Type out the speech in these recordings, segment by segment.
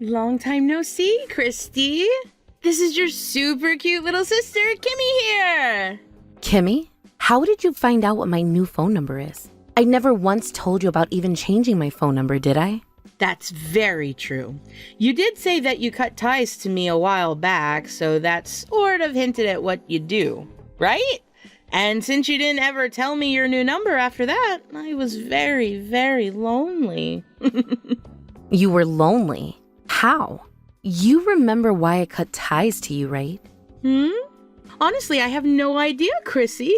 Long time no see, Christy. This is your super cute little sister, Kimmy here. Kimmy? How did you find out what my new phone number is? I never once told you about even changing my phone number, did I? That's very true. You did say that you cut ties to me a while back, so that sort of hinted at what you do, right? And since you didn't ever tell me your new number after that, I was very, very lonely. You were lonely? How? You remember why I cut ties to you, right? Honestly, I have no idea, Chrissy.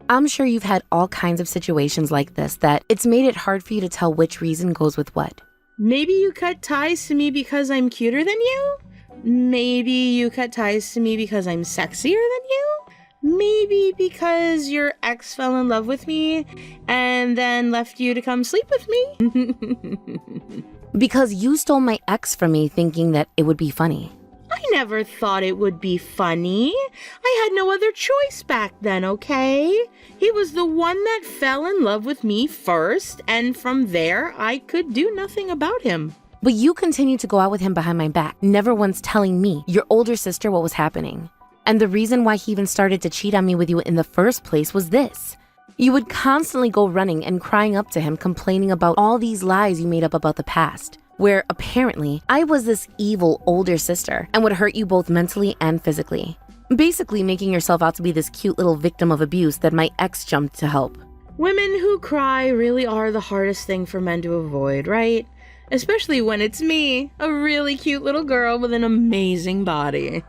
I'm sure you've had all kinds of situations like this that it's made it hard for you to tell which reason goes with what. Maybe you cut ties to me because I'm cuter than you? Maybe you cut ties to me because I'm sexier than you? Maybe because your ex fell in love with me and then left you to come sleep with me? Because you stole my ex from me thinking that it would be funny. I never thought it would be funny. I had no other choice back then, okay? He was the one that fell in love with me first, and from there, I could do nothing about him. But you continued to go out with him behind my back, never once telling me, your older sister, what was happening. And the reason why he even started to cheat on me with you in the first place was this. You would constantly go running and crying up to him, complaining about all these lies you made up about the past, where apparently I was this evil older sister and would hurt you both mentally and physically. Basically making yourself out to be this cute little victim of abuse that my ex jumped to help. Women who cry really are the hardest thing for men to avoid, right? Especially when it's me, a really cute little girl with an amazing body.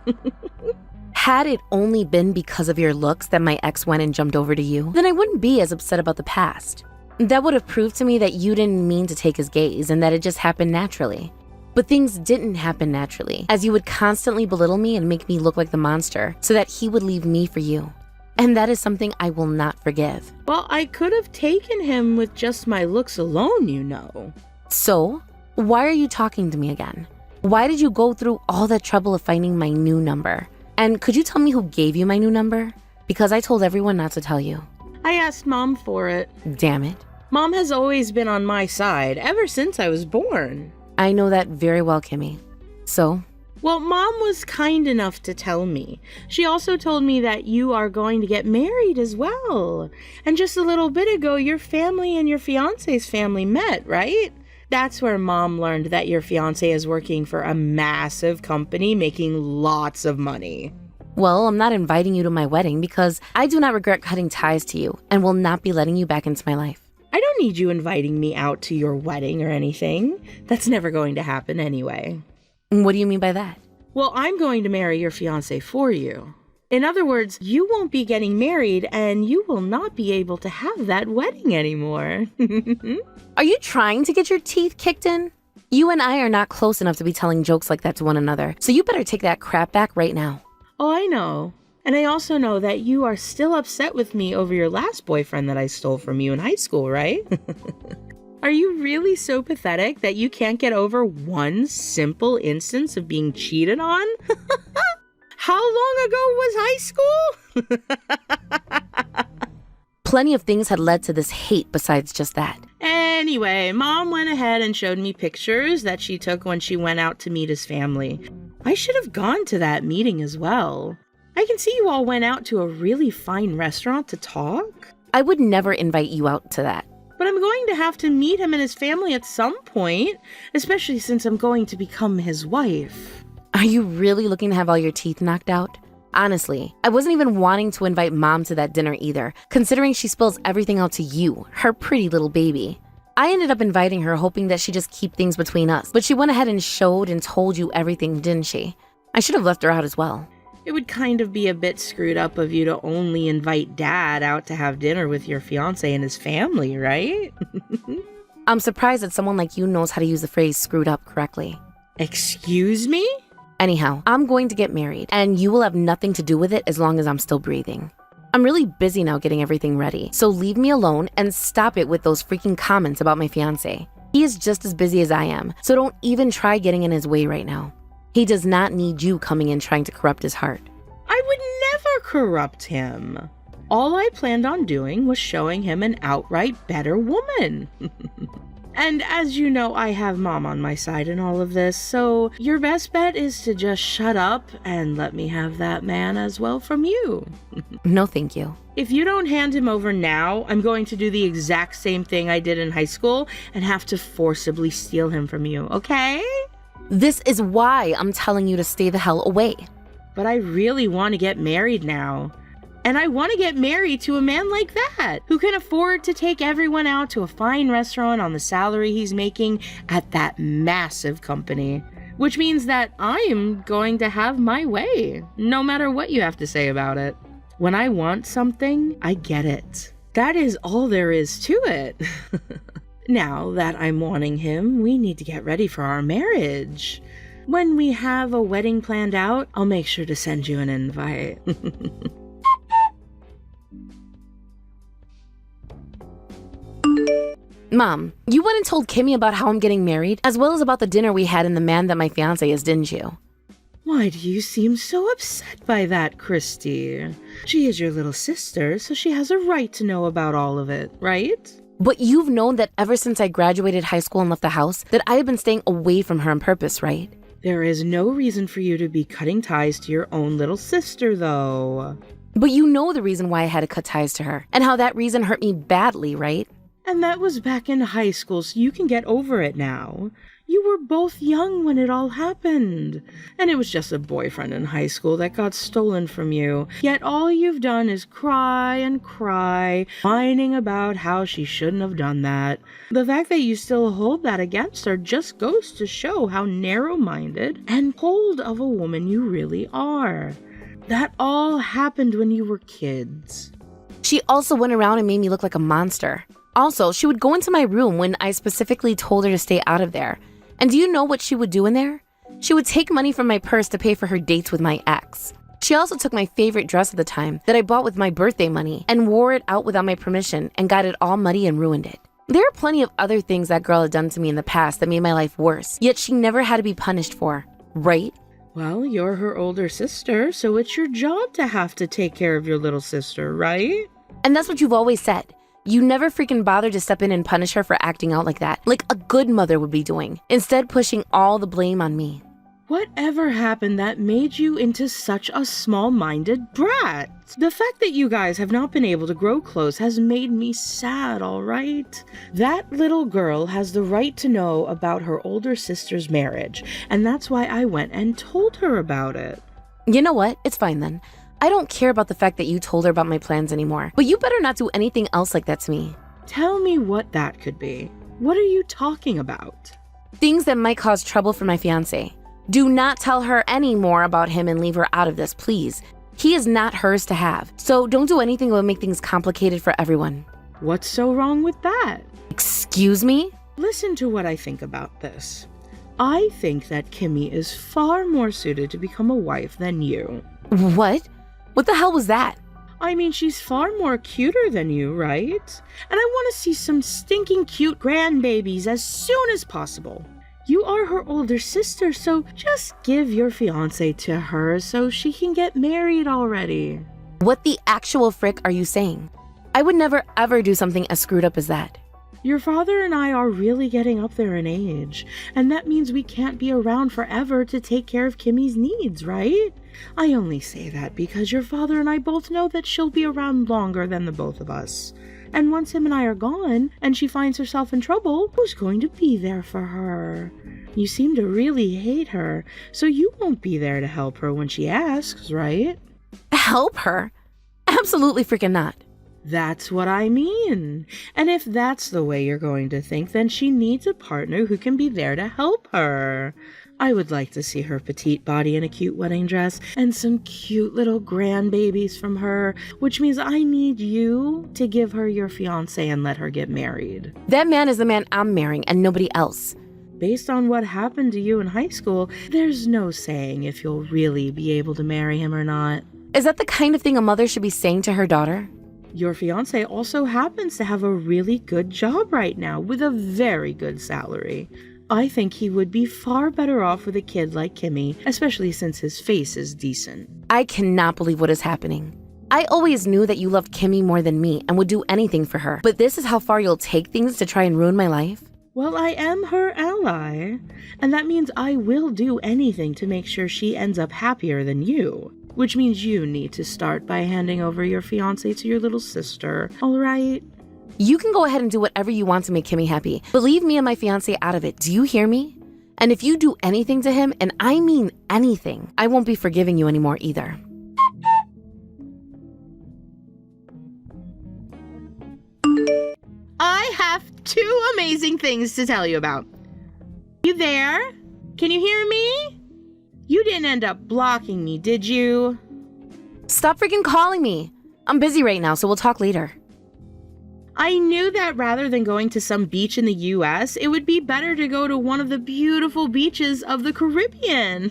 Had it only been because of your looks that my ex went and jumped over to you, then I wouldn't be as upset about the past. That would have proved to me that you didn't mean to take his gaze and that it just happened naturally. But things didn't happen naturally, as you would constantly belittle me and make me look like the monster so that he would leave me for you. And that is something I will not forgive. Well, I could have taken him with just my looks alone, you know. So, why are you talking to me again? Why did you go through all that trouble of finding my new number? And could you tell me who gave you my new number? Because I told everyone not to tell you. I asked Mom for it. Damn it. Mom has always been on my side ever since I was born. I know that very well, Kimmy. So? Well, Mom was kind enough to tell me. She also told me that you are going to get married as well. And just a little bit ago, your family and your fiance's family met, right? That's where Mom learned that your fiance is working for a massive company making lots of money. Well, I'm not inviting you to my wedding because I do not regret cutting ties to you and will not be letting you back into my life. I don't need you inviting me out to your wedding or anything. That's never going to happen anyway. What do you mean by that? Well, I'm going to marry your fiancé for you. In other words, you won't be getting married and you will not be able to have that wedding anymore. Are you trying to get your teeth kicked in? You and I are not close enough to be telling jokes like that to one another, so you better take that crap back right now. Oh, I know. And I also know that you are still upset with me over your last boyfriend that I stole from you in high school, right? Are you really so pathetic that you can't get over one simple instance of being cheated on? How long ago was high school? Plenty of things had led to this hate besides just that. Anyway, Mom went ahead and showed me pictures that she took when she went out to meet his family. I should have gone to that meeting as well. I can see you all went out to a really fine restaurant to talk. I would never invite you out to that. But I'm going to have to meet him and his family at some point, especially since I'm going to become his wife. Are you really looking to have all your teeth knocked out? Honestly, I wasn't even wanting to invite Mom to that dinner either, considering she spills everything out to you, her pretty little baby. I ended up inviting her hoping that she'd just keep things between us, but she went ahead and showed and told you everything, didn't she? I should have left her out as well. It would kind of be a bit screwed up of you to only invite Dad out to have dinner with your fiancé and his family, right? I'm surprised that someone like you knows how to use the phrase screwed up correctly. Excuse me? Anyhow, I'm going to get married, and you will have nothing to do with it as long as I'm still breathing. I'm really busy now getting everything ready, so leave me alone and stop it with those freaking comments about my fiancé. He is just as busy as I am, so don't even try getting in his way right now. He does not need you coming in trying to corrupt his heart. I would never corrupt him. All I planned on doing was showing him an outright better woman. And as you know, I have Mom on my side in all of this, so your best bet is to just shut up and let me have that man as well from you. No, thank you. If you don't hand him over now, I'm going to do the exact same thing I did in high school and have to forcibly steal him from you, okay? This is why I'm telling you to stay the hell away. But I really want to get married now. And I want to get married to a man like that, who can afford to take everyone out to a fine restaurant on the salary he's making at that massive company. Which means that I am going to have my way, no matter what you have to say about it. When I want something, I get it. That is all there is to it. Now that I'm wanting him, we need to get ready for our marriage. When we have a wedding planned out, I'll make sure to send you an invite. Mom, you went and told Kimmy about how I'm getting married, as well as about the dinner we had and the man that my fiancé is, didn't you? Why do you seem so upset by that, Christy? She is your little sister, so she has a right to know about all of it, right? But you've known that ever since I graduated high school and left the house, that I have been staying away from her on purpose, right? There is no reason for you to be cutting ties to your own little sister, though. But you know the reason why I had to cut ties to her, and how that reason hurt me badly, right? And that was back in high school, so you can get over it now. You were both young when it all happened. And it was just a boyfriend in high school that got stolen from you. Yet all you've done is cry and cry, whining about how she shouldn't have done that. The fact that you still hold that against her just goes to show how narrow-minded and cold of a woman you really are. That all happened when you were kids. She also went around and made me look like a monster. Also, she would go into my room when I specifically told her to stay out of there. And do you know what she would do in there? She would take money from my purse to pay for her dates with my ex. She also took my favorite dress at the time that I bought with my birthday money and wore it out without my permission and got it all muddy and ruined it. There are plenty of other things that girl had done to me in the past that made my life worse, yet she never had to be punished for, right? Well, you're her older sister, so it's your job to have to take care of your little sister, right? And that's what you've always said. You never freaking bothered to step in and punish her for acting out like that, like a good mother would be doing, instead pushing all the blame on me. Whatever happened that made you into such a small-minded brat? The fact that you guys have not been able to grow close has made me sad, all right? That little girl has the right to know about her older sister's marriage, and that's why I went and told her about it. You know what? It's fine then. I don't care about the fact that you told her about my plans anymore, but you better not do anything else like that to me. Tell me what that could be. What are you talking about? Things that might cause trouble for my fiancé. Do not tell her any more about him and leave her out of this, please. He is not hers to have, so don't do anything that will make things complicated for everyone. What's so wrong with that? Excuse me? Listen to what I think about this. I think that Kimmy is far more suited to become a wife than you. What? What the hell was that? I mean, she's far more cuter than you, right? And I want to see some stinking cute grandbabies as soon as possible. You are her older sister, so just give your fiancé to her so she can get married already. What the actual frick are you saying? I would never ever do something as screwed up as that. Your father and I are really getting up there in age, and that means we can't be around forever to take care of Kimmy's needs, right? I only say that because your father and I both know that she'll be around longer than the both of us. And once him and I are gone, and she finds herself in trouble, who's going to be there for her? You seem to really hate her, so you won't be there to help her when she asks, right? Help her? Absolutely freaking not. That's what I mean. And if that's the way you're going to think, then she needs a partner who can be there to help her. I would like to see her petite body in a cute wedding dress and some cute little grandbabies from her, which means I need you to give her your fiancé and let her get married. That man is the man I'm marrying and nobody else. Based on what happened to you in high school, there's no saying if you'll really be able to marry him or not. Is that the kind of thing a mother should be saying to her daughter? Your fiancé also happens to have a really good job right now with a very good salary. I think he would be far better off with a kid like Kimmy, especially since his face is decent. I cannot believe what is happening. I always knew that you loved Kimmy more than me and would do anything for her, but this is how far you'll take things to try and ruin my life? Well, I am her ally, and that means I will do anything to make sure she ends up happier than you. Which means you need to start by handing over your fiancé to your little sister, all right? You can go ahead and do whatever you want to make Kimmy happy, but leave me and my fiancé out of it. Do you hear me? And if you do anything to him, and I mean anything, I won't be forgiving you anymore either. I have two amazing things to tell you about. You there? Can you hear me? You didn't end up blocking me, did you? Stop freaking calling me. I'm busy right now, so we'll talk later. I knew that rather than going to some beach in the US, it would be better to go to one of the beautiful beaches of the Caribbean.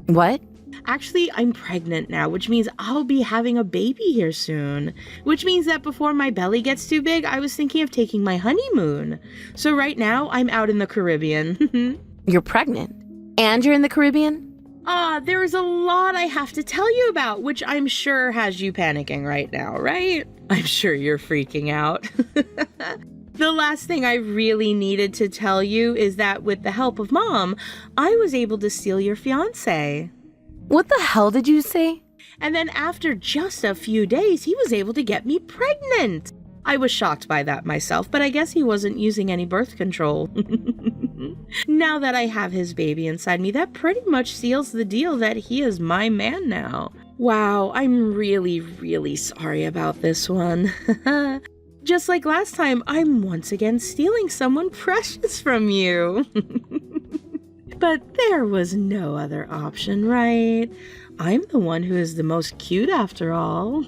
What? Actually, I'm pregnant now, which means I'll be having a baby here soon. Which means that before my belly gets too big, I was thinking of taking my honeymoon. So right now, I'm out in the Caribbean. You're pregnant? And you're in the Caribbean? There is a lot I have to tell you about, which I'm sure has you panicking right now, right? I'm sure you're freaking out. The last thing I really needed to tell you is that with the help of Mom, I was able to steal your fiancé. What the hell did you say? And then after just a few days, he was able to get me pregnant. I was shocked by that myself, but I guess he wasn't using any birth control. Now that I have his baby inside me, that pretty much seals the deal that he is my man now. Wow, I'm really, really sorry about this one. Just like last time, I'm once again stealing someone precious from you. But there was no other option, right? I'm the one who is the most cute after all.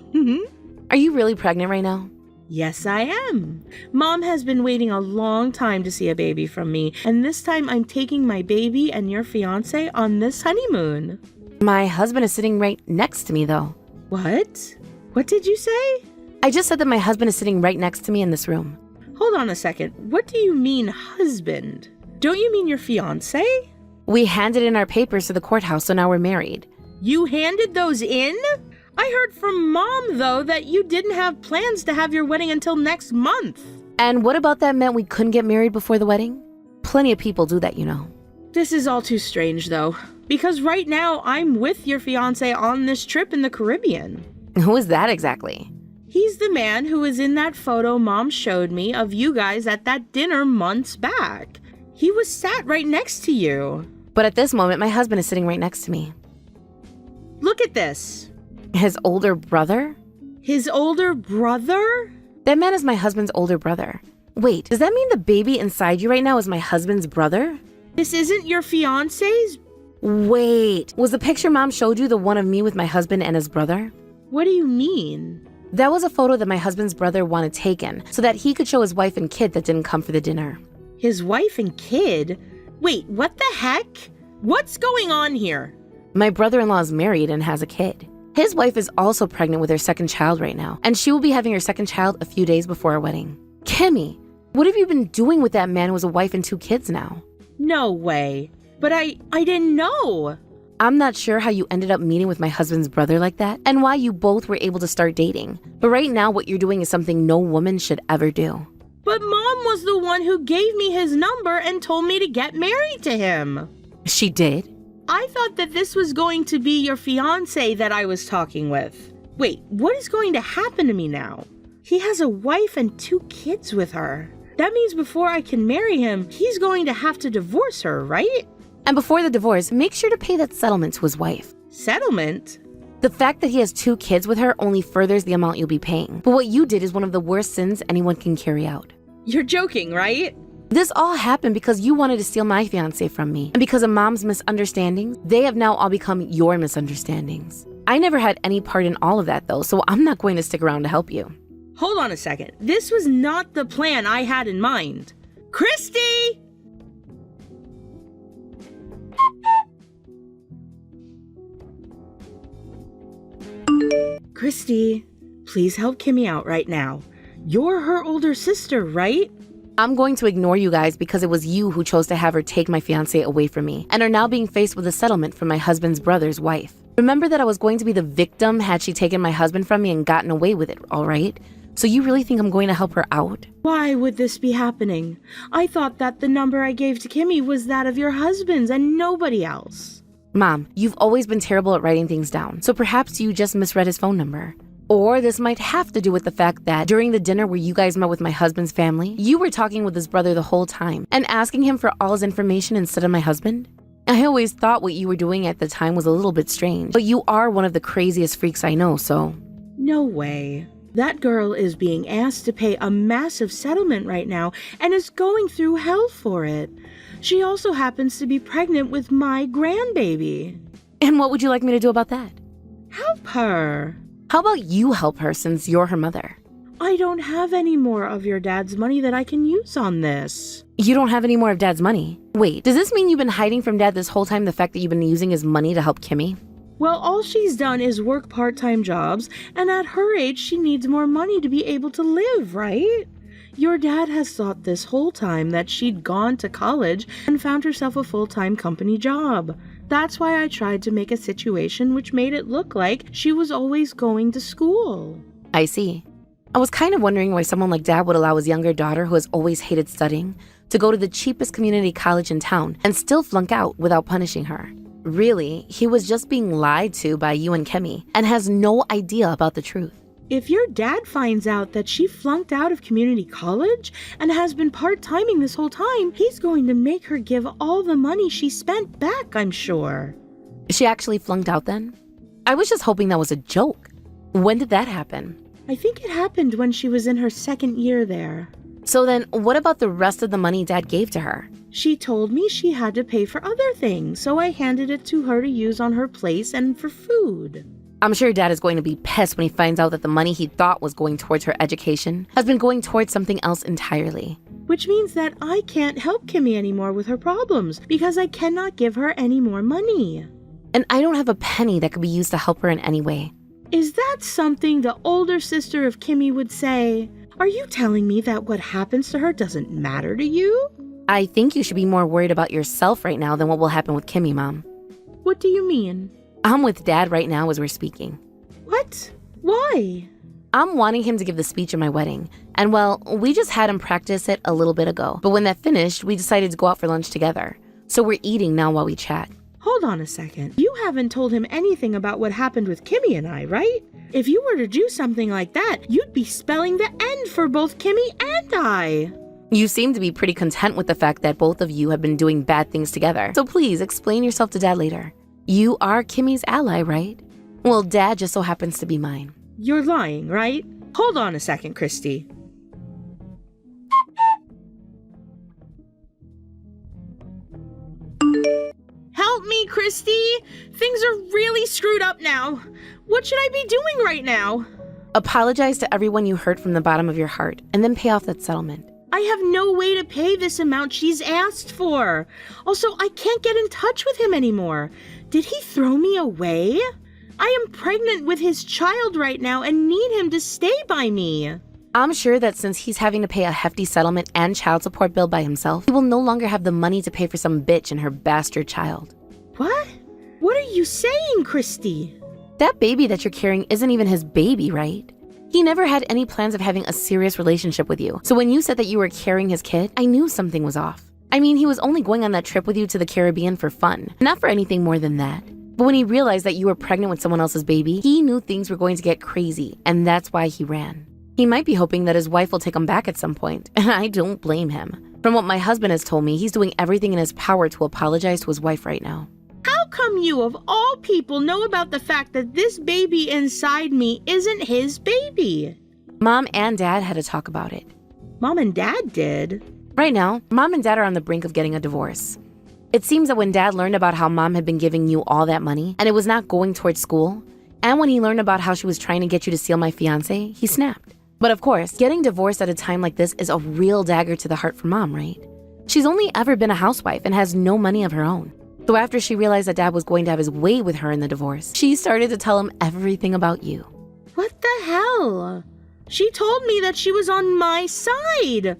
Are you really pregnant right now? Yes, I am. Mom has been waiting a long time to see a baby from me, and this time I'm taking my baby and your fiancé on this honeymoon. My husband is sitting right next to me, though. What? What did you say? I just said that my husband is sitting right next to me in this room. Hold on a second. What do you mean, husband? Don't you mean your fiancé? We handed in our papers to the courthouse, so now we're married. You handed those in? I heard from Mom, though, that you didn't have plans to have your wedding until next month. And what about that meant we couldn't get married before the wedding? Plenty of people do that, you know. This is all too strange, though, because right now I'm with your fiancé on this trip in the Caribbean. Who is that exactly? He's the man who was in that photo Mom showed me of you guys at that dinner months back. He was sat right next to you. But at this moment, my husband is sitting right next to me. Look at this. His older brother? His older brother? That man is my husband's older brother. Wait, does that mean the baby inside you right now is my husband's brother? This isn't your fiancé's? Wait, was the picture Mom showed you the one of me with my husband and his brother? What do you mean? That was a photo that my husband's brother wanted taken so that he could show his wife and kid that didn't come for the dinner. His wife and kid? Wait, what the heck? What's going on here? My brother-in-law is married and has a kid. His wife is also pregnant with her second child right now, and she will be having her second child a few days before our wedding. Kimmy, what have you been doing with that man who has a wife and 2 kids now? No way. But I didn't know. I'm not sure how you ended up meeting with my husband's brother like that, and why you both were able to start dating. But right now, what you're doing is something no woman should ever do. But Mom was the one who gave me his number and told me to get married to him. She did? I thought that this was going to be your fiancé that I was talking with. Wait, what is going to happen to me now? He has a wife and 2 kids with her. That means before I can marry him, he's going to have to divorce her, right? And before the divorce, make sure to pay that settlement to his wife. Settlement? The fact that he has 2 kids with her only furthers the amount you'll be paying. But what you did is one of the worst sins anyone can carry out. You're joking, right? This all happened because you wanted to steal my fiancé from me. And because of Mom's misunderstandings, they have now all become your misunderstandings. I never had any part in all of that though, so I'm not going to stick around to help you. Hold on a second. This was not the plan I had in mind. Christy! Christy, please help Kimmy out right now. You're her older sister, right? I'm going to ignore you guys because it was you who chose to have her take my fiancé away from me and are now being faced with a settlement from my husband's brother's wife. Remember that I was going to be the victim had she taken my husband from me and gotten away with it, all right? So you really think I'm going to help her out? Why would this be happening? I thought that the number I gave to Kimmy was that of your husband's and nobody else. Mom, you've always been terrible at writing things down, so perhaps you just misread his phone number. Or this might have to do with the fact that during the dinner where you guys met with my husband's family, you were talking with his brother the whole time and asking him for all his information instead of my husband? I always thought what you were doing at the time was a little bit strange, but you are one of the craziest freaks I know, so... No way. That girl is being asked to pay a massive settlement right now and is going through hell for it. She also happens to be pregnant with my grandbaby. And what would you like me to do about that? Help her. How about you help her since you're her mother? I don't have any more of your dad's money that I can use on this. You don't have any more of Dad's money? Wait, does this mean you've been hiding from Dad this whole time the fact that you've been using his money to help Kimmy? Well, all she's done is work part-time jobs, and at her age, she needs more money to be able to live, right? Your dad has thought this whole time that she'd gone to college and found herself a full-time company job. That's why I tried to make a situation which made it look like she was always going to school. I see. I was kind of wondering why someone like Dad would allow his younger daughter, who has always hated studying, to go to the cheapest community college in town and still flunk out without punishing her. Really, he was just being lied to by you and Kimmy and has no idea about the truth. If your dad finds out that she flunked out of community college and has been part-timing this whole time, he's going to make her give all the money she spent back, I'm sure. She actually flunked out then? I was just hoping that was a joke. When did that happen? I think it happened when she was in her second year there. So then, what about the rest of the money Dad gave to her? She told me she had to pay for other things, so I handed it to her to use on her place and for food. I'm sure Dad is going to be pissed when he finds out that the money he thought was going towards her education has been going towards something else entirely. Which means that I can't help Kimmy anymore with her problems because I cannot give her any more money. And I don't have a penny that could be used to help her in any way. Is that something the older sister of Kimmy would say? Are you telling me that what happens to her doesn't matter to you? I think you should be more worried about yourself right now than what will happen with Kimmy, Mom. What do you mean? I'm with Dad right now as we're speaking. What? Why? I'm wanting him to give the speech at my wedding. And well, we just had him practice it a little bit ago. But when that finished, we decided to go out for lunch together. So we're eating now while we chat. Hold on a second. You haven't told him anything about what happened with Kimmy and I, right? If you were to do something like that, you'd be spelling the end for both Kimmy and I. You seem to be pretty content with the fact that both of you have been doing bad things together. So please explain yourself to Dad later. You are Kimmy's ally, right? Well, Dad just so happens to be mine. You're lying, right? Hold on a second, Christy. Help me, Christy! Things are really screwed up now. What should I be doing right now? Apologize to everyone you hurt from the bottom of your heart, and then pay off that settlement. I have no way to pay this amount she's asked for. Also, I can't get in touch with him anymore. Did he throw me away? I am pregnant with his child right now and need him to stay by me. I'm sure that since he's having to pay a hefty settlement and child support bill by himself, he will no longer have the money to pay for some bitch and her bastard child. What? What are you saying, Christy? That baby that you're carrying isn't even his baby, right? He never had any plans of having a serious relationship with you. So when you said that you were carrying his kid, I knew something was off. I mean, he was only going on that trip with you to the Caribbean for fun, not for anything more than that. But when he realized that you were pregnant with someone else's baby, he knew things were going to get crazy, and that's why he ran. He might be hoping that his wife will take him back at some point, and I don't blame him. From what my husband has told me, he's doing everything in his power to apologize to his wife right now. How come you, of all people, know about the fact that this baby inside me isn't his baby? Mom and Dad had to talk about it. Mom and Dad did? Right now, Mom and Dad are on the brink of getting a divorce. It seems that when Dad learned about how Mom had been giving you all that money, and it was not going towards school, and when he learned about how she was trying to get you to steal my fiancé, he snapped. But of course, getting divorced at a time like this is a real dagger to the heart for Mom, right? She's only ever been a housewife and has no money of her own. So after she realized that Dad was going to have his way with her in the divorce, she started to tell him everything about you. What the hell? She told me that she was on my side.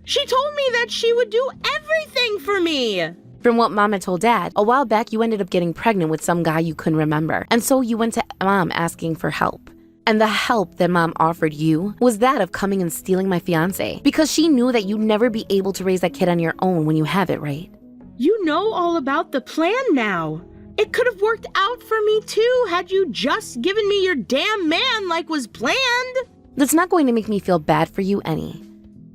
She told me that she would do everything for me. From what Mom had told Dad, a while back you ended up getting pregnant with some guy you couldn't remember. And so you went to Mom asking for help. And the help that Mom offered you was that of coming and stealing my fiancé because she knew that you'd never be able to raise that kid on your own when you have it, right? You know all about the plan now. It could have worked out for me too had you just given me your damn man like was planned. That's not going to make me feel bad for you any.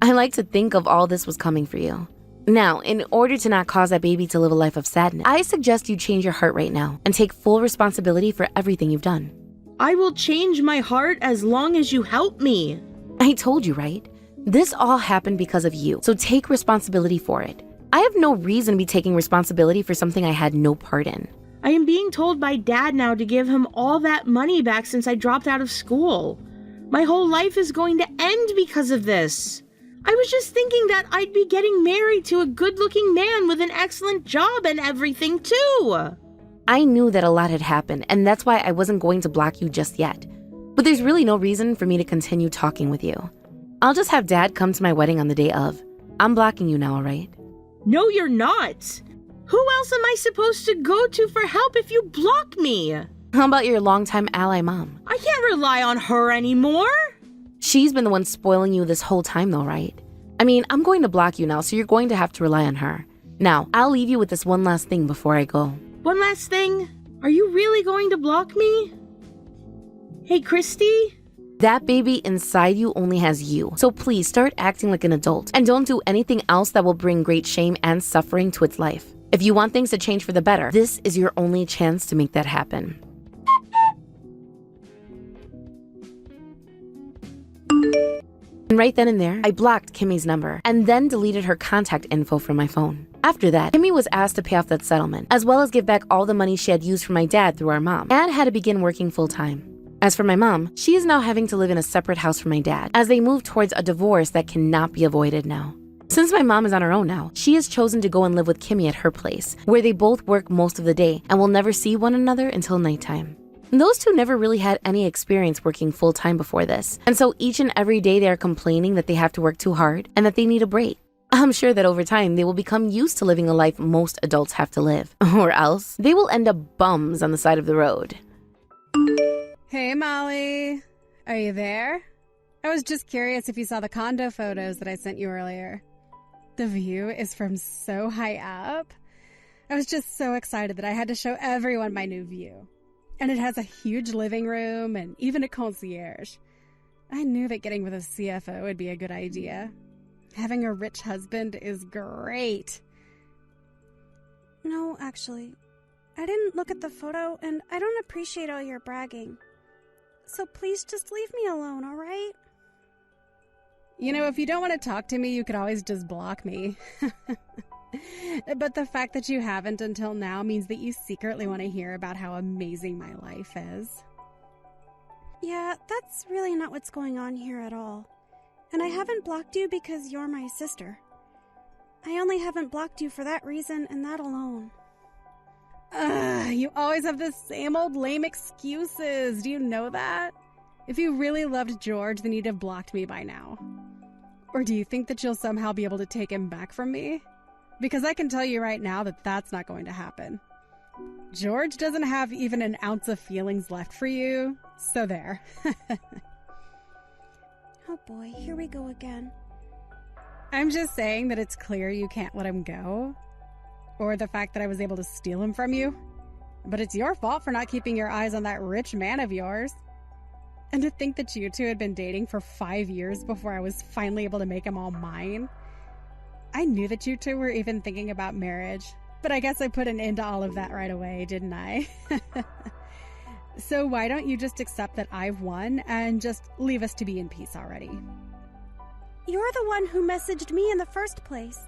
I like to think of all this was coming for you. Now, in order to not cause that baby to live a life of sadness, I suggest you change your heart right now and take full responsibility for everything you've done. I will change my heart as long as you help me. I told you, right? This all happened because of you, so take responsibility for it. I have no reason to be taking responsibility for something I had no part in. I am being told by Dad now to give him all that money back since I dropped out of school. My whole life is going to end because of this. I was just thinking that I'd be getting married to a good-looking man with an excellent job and everything too. I knew that a lot had happened, and that's why I wasn't going to block you just yet. But there's really no reason for me to continue talking with you. I'll just have Dad come to my wedding on the day of. I'm blocking you now, all right? No, you're not. Who else am I supposed to go to for help if you block me? How about your longtime ally mom? I can't rely on her anymore. She's been the one spoiling you this whole time though, right? I mean, I'm going to block you now, so you're going to have to rely on her. Now, I'll leave you with this one last thing before I go. One last thing? Are you really going to block me? Hey, Christy? That baby inside you only has you, so please start acting like an adult and don't do anything else that will bring great shame and suffering to its life. If you want things to change for the better, this is your only chance to make that happen. And right then and there, I blocked Kimmy's number and then deleted her contact info from my phone. After that, Kimmy was asked to pay off that settlement, as well as give back all the money she had used for my dad through our mom, and had to begin working full-time. As for my mom, she is now having to live in a separate house from my dad, as they move towards a divorce that cannot be avoided now. Since my mom is on her own now, she has chosen to go and live with Kimmy at her place, where they both work most of the day and will never see one another until nighttime. Those two never really had any experience working full-time before this, and so each and every day they are complaining that they have to work too hard and that they need a break. I'm sure that over time they will become used to living a life most adults have to live, or else they will end up bums on the side of the road. Hey Molly, are you there? I was just curious if you saw the condo photos that I sent you earlier. The view is from so high up. I was just so excited that I had to show everyone my new view. And it has a huge living room and even a concierge. I knew that getting with a CFO would be a good idea. Having a rich husband is great. No, actually, I didn't look at the photo and I don't appreciate all your bragging. So please just leave me alone, all right? You know, if you don't want to talk to me, you could always just block me. But the fact that you haven't until now means that you secretly want to hear about how amazing my life is. Yeah, that's really not what's going on here at all. And I haven't blocked you because you're my sister. I only haven't blocked you for that reason and that alone. You always have the same old lame excuses. Do you know that? If you really loved George, then you'd have blocked me by now. Or do you think that you'll somehow be able to take him back from me? Because I can tell you right now that that's not going to happen. George doesn't have even an ounce of feelings left for you, so there. Oh boy, here we go again. I'm just saying that it's clear you can't let him go. Or the fact that I was able to steal him from you. But it's your fault for not keeping your eyes on that rich man of yours. And to think that you two had been dating for 5 years before I was finally able to make him all mine. I knew that you two were even thinking about marriage, but I guess I put an end to all of that right away, didn't I? So why don't you just accept that I've won and just leave us to be in peace already? You're the one who messaged me in the first place,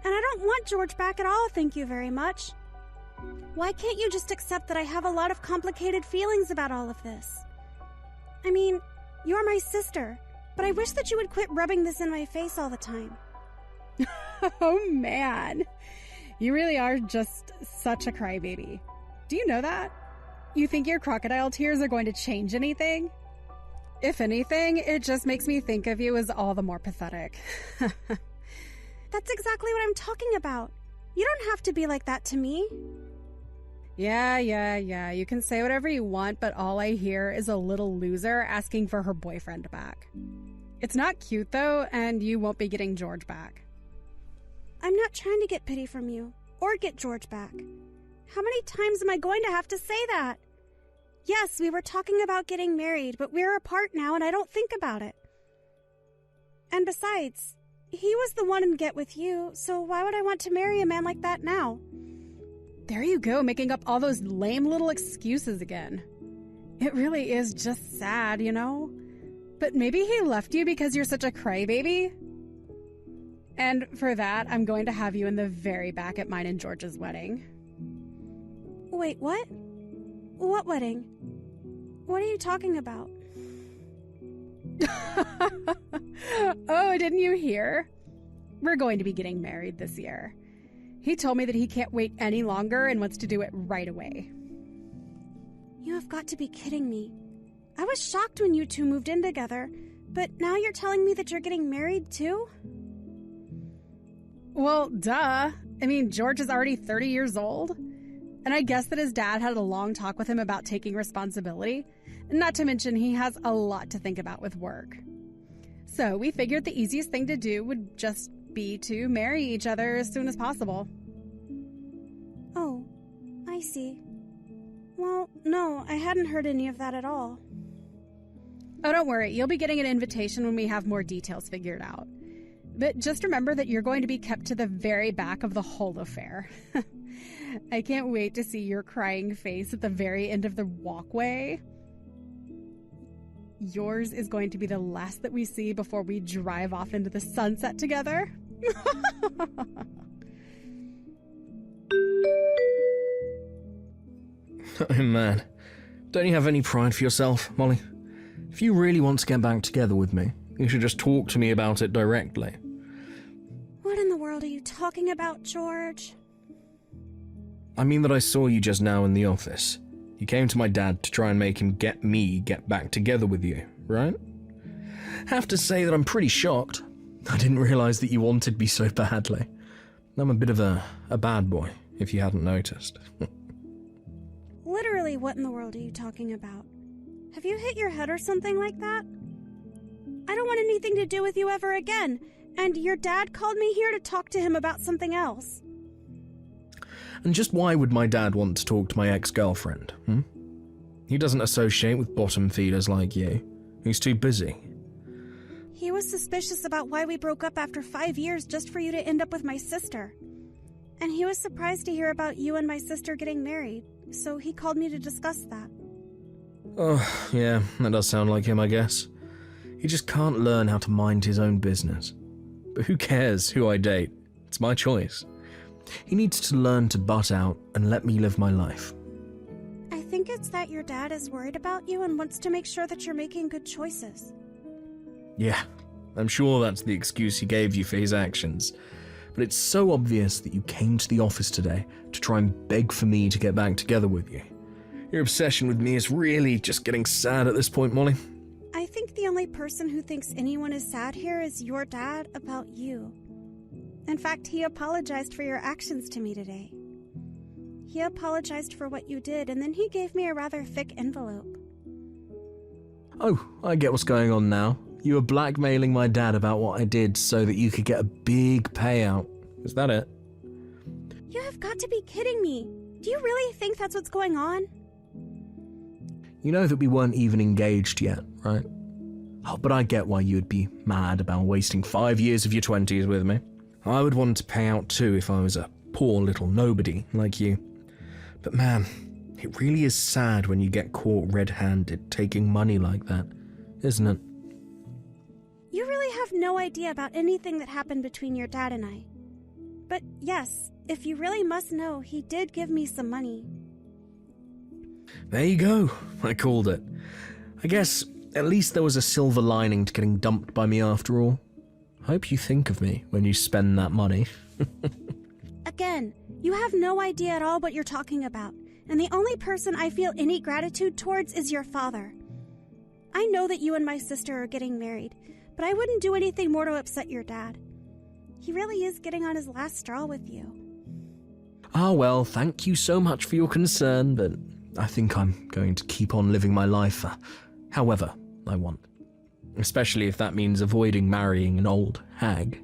and I don't want George back at all, thank you very much. Why can't you just accept that I have a lot of complicated feelings about all of this? I mean, you're my sister, but I wish that you would quit rubbing this in my face all the time. Oh man, you really are just such a crybaby. Do you know that? You think your crocodile tears are going to change anything? If anything, it just makes me think of you as all the more pathetic. That's exactly what I'm talking about. You don't have to be like that to me. Yeah. You can say whatever you want, but all I hear is a little loser asking for her boyfriend back. It's not cute, though, and you won't be getting George back. I'm not trying to get pity from you, or get George back. How many times am I going to have to say that? Yes, we were talking about getting married, but we're apart now, and I don't think about it. And besides, he was the one in get with you, so why would I want to marry a man like that now? There you go, making up all those lame little excuses again. It really is just sad, you know? But maybe he left you because you're such a crybaby? And for that, I'm going to have you in the very back at mine and George's wedding. Wait, what? What wedding? What are you talking about? Oh, didn't you hear? We're going to be getting married this year. He told me that he can't wait any longer and wants to do it right away. You have got to be kidding me. I was shocked when you two moved in together, but now you're telling me that you're getting married too? Well, duh. I mean, George is already 30 years old. And I guess that his dad had a long talk with him about taking responsibility. Not to mention, he has a lot to think about with work. So we figured the easiest thing to do would just be to marry each other as soon as possible. Oh, I see. Well, no, I hadn't heard any of that at all. Oh, don't worry. You'll be getting an invitation when we have more details figured out. But just remember that you're going to be kept to the very back of the whole affair. I can't wait to see your crying face at the very end of the walkway. Yours is going to be the last that we see before we drive off into the sunset together. Oh man, don't you have any pride for yourself, Molly? If you really want to get back together with me, you should just talk to me about it directly. What in the world are you talking about, George? I mean that I saw you just now in the office. You came to my dad to try and make him get back together with you, right? Have to say that I'm pretty shocked. I didn't realize that you wanted me so badly. I'm a bit of a bad boy, if you hadn't noticed. Literally, what in the world are you talking about? Have you hit your head or something like that? I don't want anything to do with you ever again, and your dad called me here to talk to him about something else. And just why would my dad want to talk to my ex-girlfriend, He doesn't associate with bottom feeders like you. He's too busy. He was suspicious about why we broke up after 5 years just for you to end up with my sister. And he was surprised to hear about you and my sister getting married, so he called me to discuss that. Oh, yeah, that does sound like him, I guess. He just can't learn how to mind his own business. But who cares who I date? It's my choice. He needs to learn to butt out and let me live my life. I think it's that your dad is worried about you and wants to make sure that you're making good choices. Yeah, I'm sure that's the excuse he gave you for his actions. But it's so obvious that you came to the office today to try and beg for me to get back together with you. Your obsession with me is really just getting sad at this point, Molly. I think the only person who thinks anyone is sad here is your dad about you. In fact, he apologized for your actions to me today. He apologized for what you did, and then he gave me a rather thick envelope. Oh, I get what's going on now. You were blackmailing my dad about what I did so that you could get a big payout. Is that it? You have got to be kidding me. Do you really think that's what's going on? You know that we weren't even engaged yet, right? Oh, but I get why you'd be mad about wasting 5 years of your 20s with me. I would want to pay out too if I was a poor little nobody like you. But man, it really is sad when you get caught red-handed taking money like that, isn't it? You really have no idea about anything that happened between your dad and I. But yes, if you really must know, he did give me some money. There you go, I called it. I guess at least there was a silver lining to getting dumped by me after all. Hope you think of me when you spend that money. Again, you have no idea at all what you're talking about, and the only person I feel any gratitude towards is your father. I know that you and my sister are getting married, but I wouldn't do anything more to upset your dad. He really is getting on his last straw with you. Ah, well, thank you so much for your concern, but I think I'm going to keep on living my life however I want. Especially if that means avoiding marrying an old hag.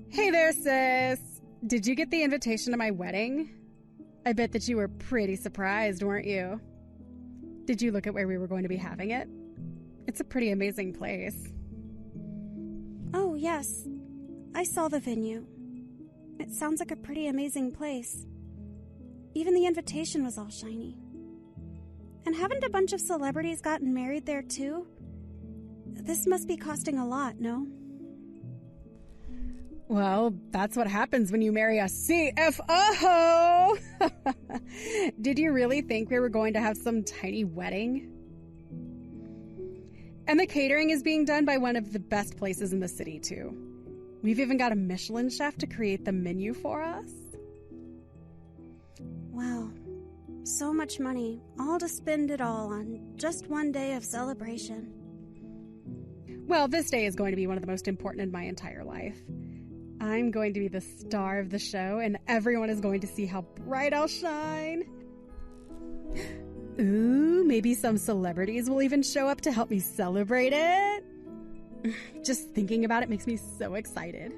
Hey there, sis. Did you get the invitation to my wedding? I bet that you were pretty surprised, weren't you? Did you look at where we were going to be having it? It's a pretty amazing place. Oh, yes. I saw the venue. It sounds like a pretty amazing place. Even the invitation was all shiny. And haven't a bunch of celebrities gotten married there too? This must be costing a lot, no? Well, that's what happens when you marry a CFO! Did you really think we were going to have some tiny wedding? And the catering is being done by one of the best places in the city, too. We've even got a Michelin chef to create the menu for us. Wow. So much money, all to spend it all on just one day of celebration. Well, this day is going to be one of the most important in my entire life. I'm going to be the star of the show, and everyone is going to see how bright I'll shine. Ooh, maybe some celebrities will even show up to help me celebrate it. Just thinking about it makes me so excited.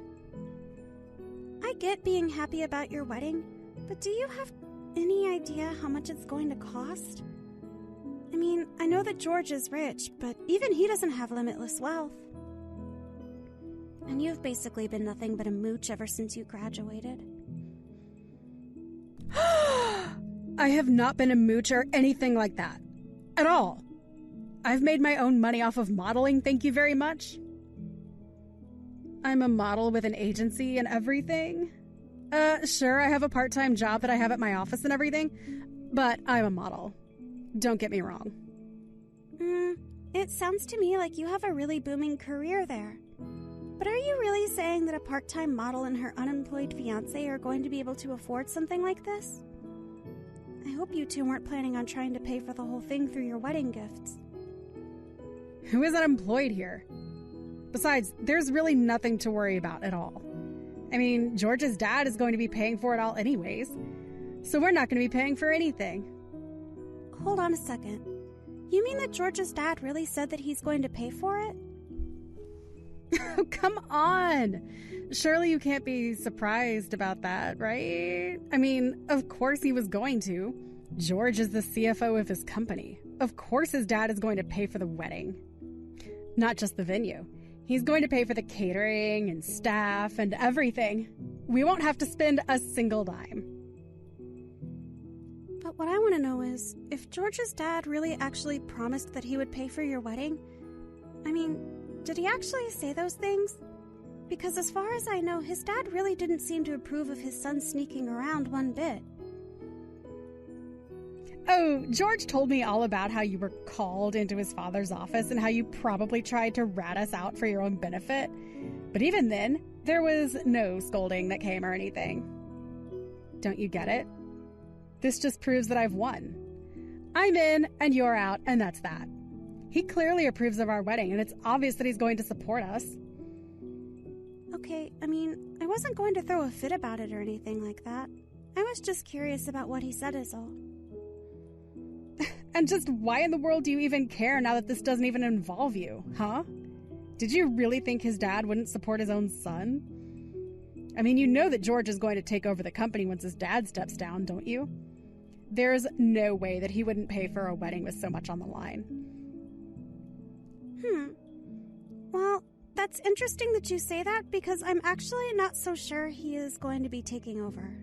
I get being happy about your wedding, but do you have any idea how much it's going to cost? I mean, I know that George is rich, but even he doesn't have limitless wealth. And you've basically been nothing but a mooch ever since you graduated. I have not been a mooch or anything like that. At all. I've made my own money off of modeling, thank you very much. I'm a model with an agency and everything. Sure, I have a part-time job that I have at my office and everything, but I'm a model. Don't get me wrong. It sounds to me like you have a really booming career there. But are you really saying that a part-time model and her unemployed fiancé are going to be able to afford something like this? I hope you two weren't planning on trying to pay for the whole thing through your wedding gifts. Who is unemployed here? Besides, there's really nothing to worry about at all. I mean, George's dad is going to be paying for it all anyways, so we're not going to be paying for anything. Hold on a second. You mean that George's dad really said that he's going to pay for it? Oh, come on! Surely you can't be surprised about that, right? I mean, of course he was going to. George is the CFO of his company. Of course his dad is going to pay for the wedding. Not just the venue. He's going to pay for the catering and staff and everything. We won't have to spend a single dime. But what I want to know is, if George's dad really actually promised that he would pay for your wedding, I mean, did he actually say those things? Because as far as I know, his dad really didn't seem to approve of his son sneaking around one bit. Oh, George told me all about how you were called into his father's office and how you probably tried to rat us out for your own benefit. But even then, there was no scolding that came or anything. Don't you get it? This just proves that I've won. I'm in and you're out, and that's that. He clearly approves of our wedding, and it's obvious that he's going to support us. Okay, I mean, I wasn't going to throw a fit about it or anything like that. I was just curious about what he said is all. And just why in the world do you even care now that this doesn't even involve you, huh? Did you really think his dad wouldn't support his own son? I mean, you know that George is going to take over the company once his dad steps down, don't you? There's no way that he wouldn't pay for a wedding with so much on the line. Well, that's interesting that you say that, because I'm actually not so sure he is going to be taking over.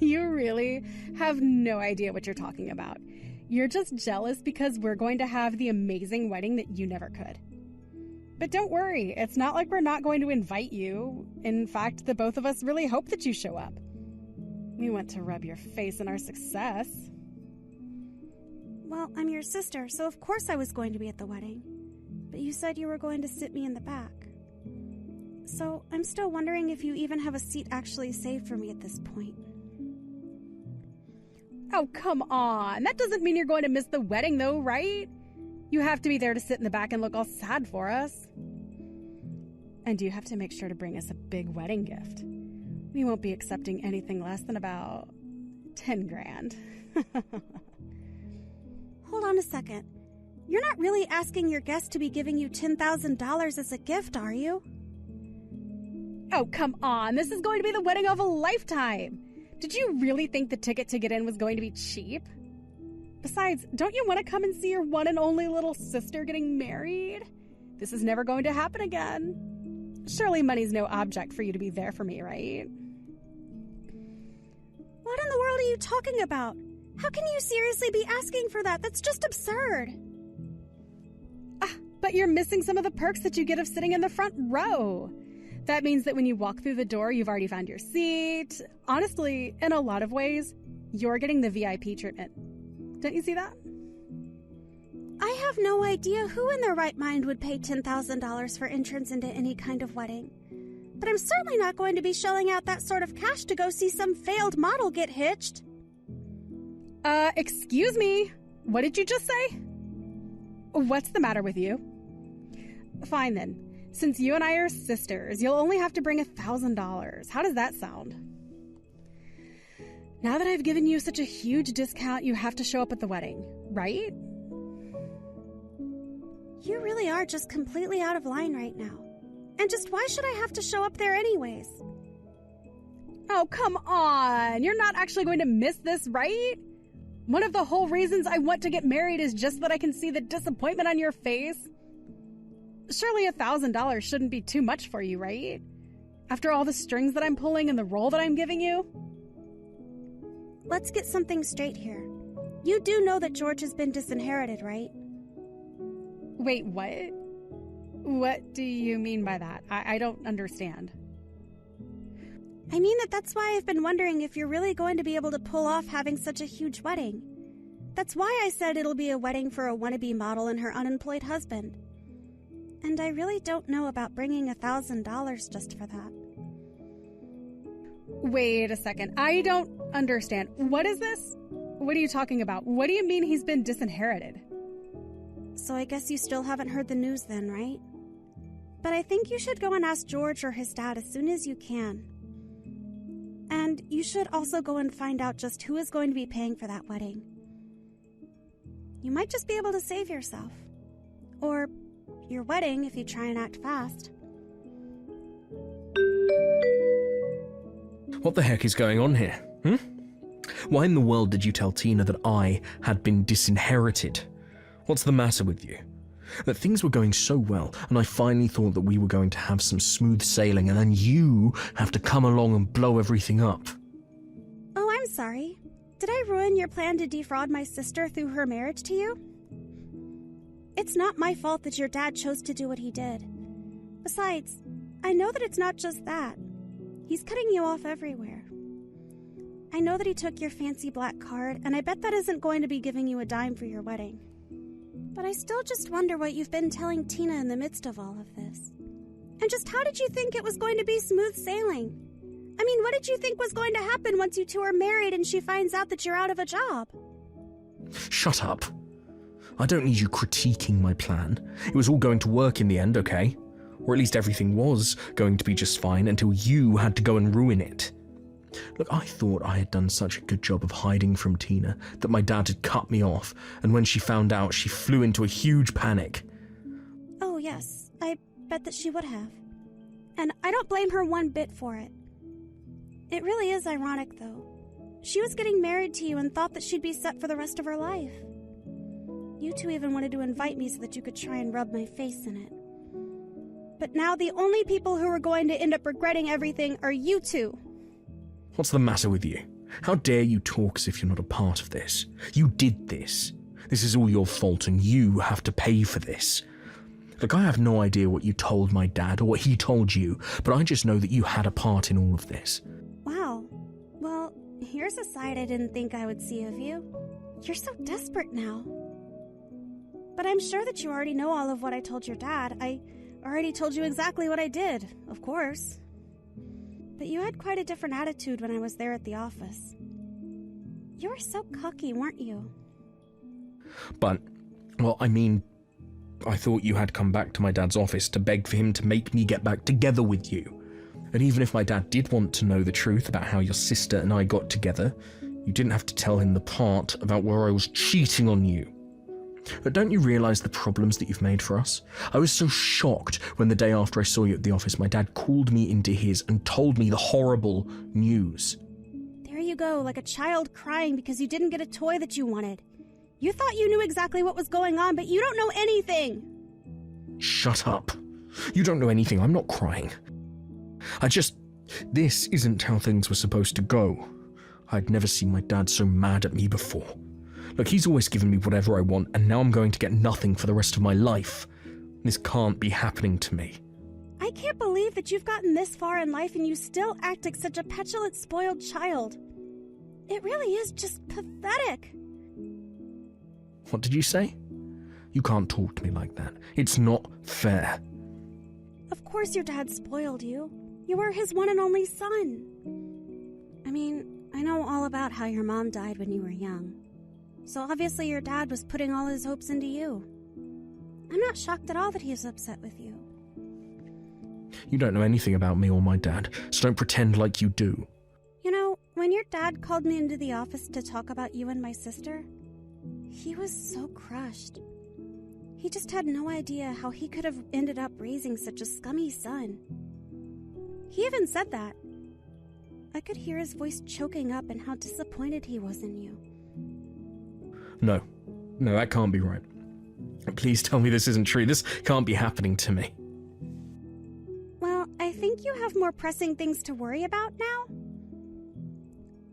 You really have no idea what you're talking about. You're just jealous because we're going to have the amazing wedding that you never could. But don't worry, it's not like we're not going to invite you. In fact, the both of us really hope that you show up. We want to rub your face in our success. Well, I'm your sister, so of course I was going to be at the wedding. But you said you were going to sit me in the back. So I'm still wondering if you even have a seat actually saved for me at this point. Oh, come on. That doesn't mean you're going to miss the wedding, though, right? You have to be there to sit in the back and look all sad for us. And you have to make sure to bring us a big wedding gift. We won't be accepting anything less than about 10 grand. Hold on a second. You're not really asking your guest to be giving you $10,000 as a gift, are you? Oh, come on. This is going to be the wedding of a lifetime. Did you really think the ticket to get in was going to be cheap? Besides, don't you want to come and see your one and only little sister getting married? This is never going to happen again. Surely money's no object for you to be there for me, right? What in the world are you talking about? How can you seriously be asking for that? That's just absurd. But you're missing some of the perks that you get of sitting in the front row. That means that when you walk through the door, you've already found your seat. Honestly, in a lot of ways, you're getting the VIP treatment. Don't you see that? I have no idea who in their right mind would pay $10,000 for entrance into any kind of wedding. But I'm certainly not going to be shelling out that sort of cash to go see some failed model get hitched. Excuse me. What did you just say? What's the matter with you? Fine then. Since you and I are sisters, you'll only have to bring $1,000. How does that sound? Now that I've given you such a huge discount, you have to show up at the wedding, right? You really are just completely out of line right now. And just why should I have to show up there anyways? Oh, come on. You're not actually going to miss this, right? One of the whole reasons I want to get married is just that I can see the disappointment on your face. Surely $1,000 shouldn't be too much for you, right? After all the strings that I'm pulling and the role that I'm giving you? Let's get something straight here. You do know that George has been disinherited, right? Wait, what? What do you mean by that? I don't understand. I mean that's why I've been wondering if you're really going to be able to pull off having such a huge wedding. That's why I said it'll be a wedding for a wannabe model and her unemployed husband. And I really don't know about bringing $1,000 just for that. Wait a second. I don't understand. What is this? What are you talking about? What do you mean he's been disinherited? So I guess you still haven't heard the news then, right? But I think you should go and ask George or his dad as soon as you can. And you should also go and find out just who is going to be paying for that wedding. You might just be able to save yourself. Or your wedding if you try and act fast. What the heck is going on here? Why in the world did you tell Tina that I had been disinherited? What's the matter with you? That things were going so well, and I finally thought that we were going to have some smooth sailing, and then you have to come along and blow everything up. Oh, I'm sorry. Did I ruin your plan to defraud my sister through her marriage to you? It's not my fault that your dad chose to do what he did. Besides, I know that it's not just that. He's cutting you off everywhere. I know that he took your fancy black card, and I bet that isn't going to be giving you a dime for your wedding. But I still just wonder what you've been telling Tina in the midst of all of this. And just how did you think it was going to be smooth sailing? I mean, what did you think was going to happen once you two are married and she finds out that you're out of a job? Shut up. I don't need you critiquing my plan. It was all going to work in the end, okay? Or at least everything was going to be just fine until you had to go and ruin it. Look, I thought I had done such a good job of hiding from Tina that my dad had cut me off, and when she found out, she flew into a huge panic. Oh, yes. I bet that she would have. And I don't blame her one bit for it. It really is ironic, though. She was getting married to you and thought that she'd be set for the rest of her life. You two even wanted to invite me so that you could try and rub my face in it. But now the only people who are going to end up regretting everything are you two. What's the matter with you? How dare you talk as if you're not a part of this? You did this. This is all your fault, and you have to pay for this. Look, I have no idea what you told my dad or what he told you, but I just know that you had a part in all of this. Wow. Well, here's a side I didn't think I would see of you. You're so desperate now. But I'm sure that you already know all of what I told your dad. I already told you exactly what I did, of course. But you had quite a different attitude when I was there at the office. You were so cocky, weren't you? But, well, I mean, I thought you had come back to my dad's office to beg for him to make me get back together with you. And even if my dad did want to know the truth about how your sister and I got together, you didn't have to tell him the part about where I was cheating on you. But don't you realise the problems that you've made for us? I was so shocked when the day after I saw you at the office, my dad called me into his and told me the horrible news. There you go, like a child crying because you didn't get a toy that you wanted. You thought you knew exactly what was going on, but you don't know anything. Shut up. You don't know anything. I'm not crying. This isn't how things were supposed to go. I'd never seen my dad so mad at me before. Look, he's always given me whatever I want, and now I'm going to get nothing for the rest of my life. This can't be happening to me. I can't believe that you've gotten this far in life and you still act like such a petulant, spoiled child. It really is just pathetic. What did you say? You can't talk to me like that. It's not fair. Of course your dad spoiled you. You were his one and only son. I mean, I know all about how your mom died when you were young. So obviously your dad was putting all his hopes into you. I'm not shocked at all that he is upset with you. You don't know anything about me or my dad, so don't pretend like you do. You know, when your dad called me into the office to talk about you and my sister, he was so crushed. He just had no idea how he could have ended up raising such a scummy son. He even said that. I could hear his voice choking up and how disappointed he was in you. No, that can't be right. Please tell me this isn't true. This can't be happening to me. Well, I think you have more pressing things to worry about now.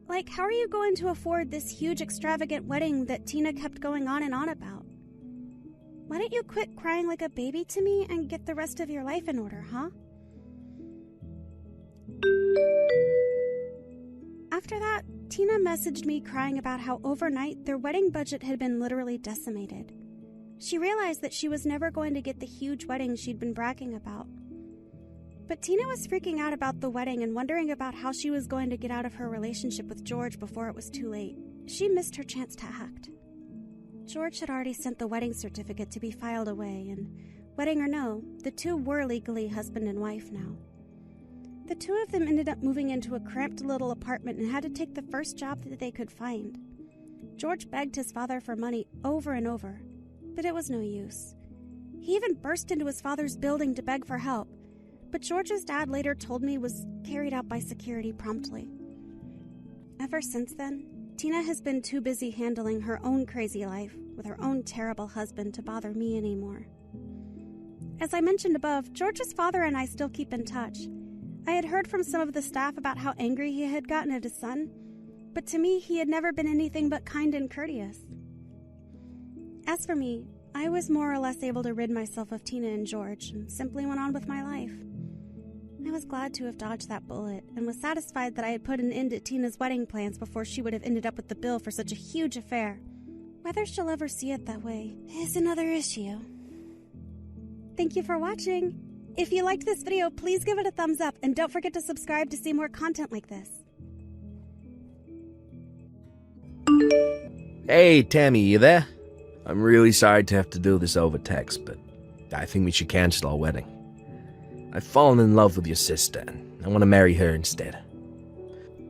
Like, how are you going to afford this huge extravagant wedding that Tina kept going on and on about? Why don't you quit crying like a baby to me and get the rest of your life in order, huh? After that, Tina messaged me crying about how overnight their wedding budget had been literally decimated. She realized that she was never going to get the huge wedding she'd been bragging about. But Tina was freaking out about the wedding and wondering about how she was going to get out of her relationship with George before it was too late. She missed her chance to act. George had already sent the wedding certificate to be filed away, and wedding or no, the two were legally husband and wife now. The two of them ended up moving into a cramped little apartment and had to take the first job that they could find. George begged his father for money over and over, but it was no use. He even burst into his father's building to beg for help, but George's dad later told me was carried out by security promptly. Ever since then, Tina has been too busy handling her own crazy life with her own terrible husband to bother me anymore. As I mentioned above, George's father and I still keep in touch. I had heard from some of the staff about how angry he had gotten at his son, but to me he had never been anything but kind and courteous. As for me, I was more or less able to rid myself of Tina and George and simply went on with my life. I was glad to have dodged that bullet and was satisfied that I had put an end to Tina's wedding plans before she would have ended up with the bill for such a huge affair. Whether she'll ever see it that way is another issue. Thank you for watching. If you liked this video, please give it a thumbs up and don't forget to subscribe to see more content like this. Hey, Tammy, you there? I'm really sorry to have to do this over text, but I think we should cancel our wedding. I've fallen in love with your sister, and I want to marry her instead.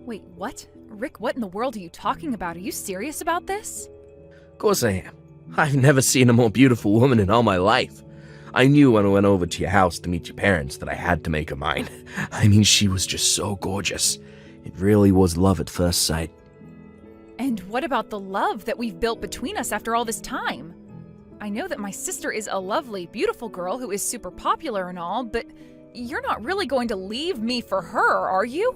Wait, what? Rick, what in the world are you talking about? Are you serious about this? Of course I am. I've never seen a more beautiful woman in all my life. I knew when I went over to your house to meet your parents that I had to make her mine. I mean, she was just so gorgeous. It really was love at first sight. And what about the love that we've built between us after all this time? I know that my sister is a lovely, beautiful girl who is super popular and all, but you're not really going to leave me for her, are you?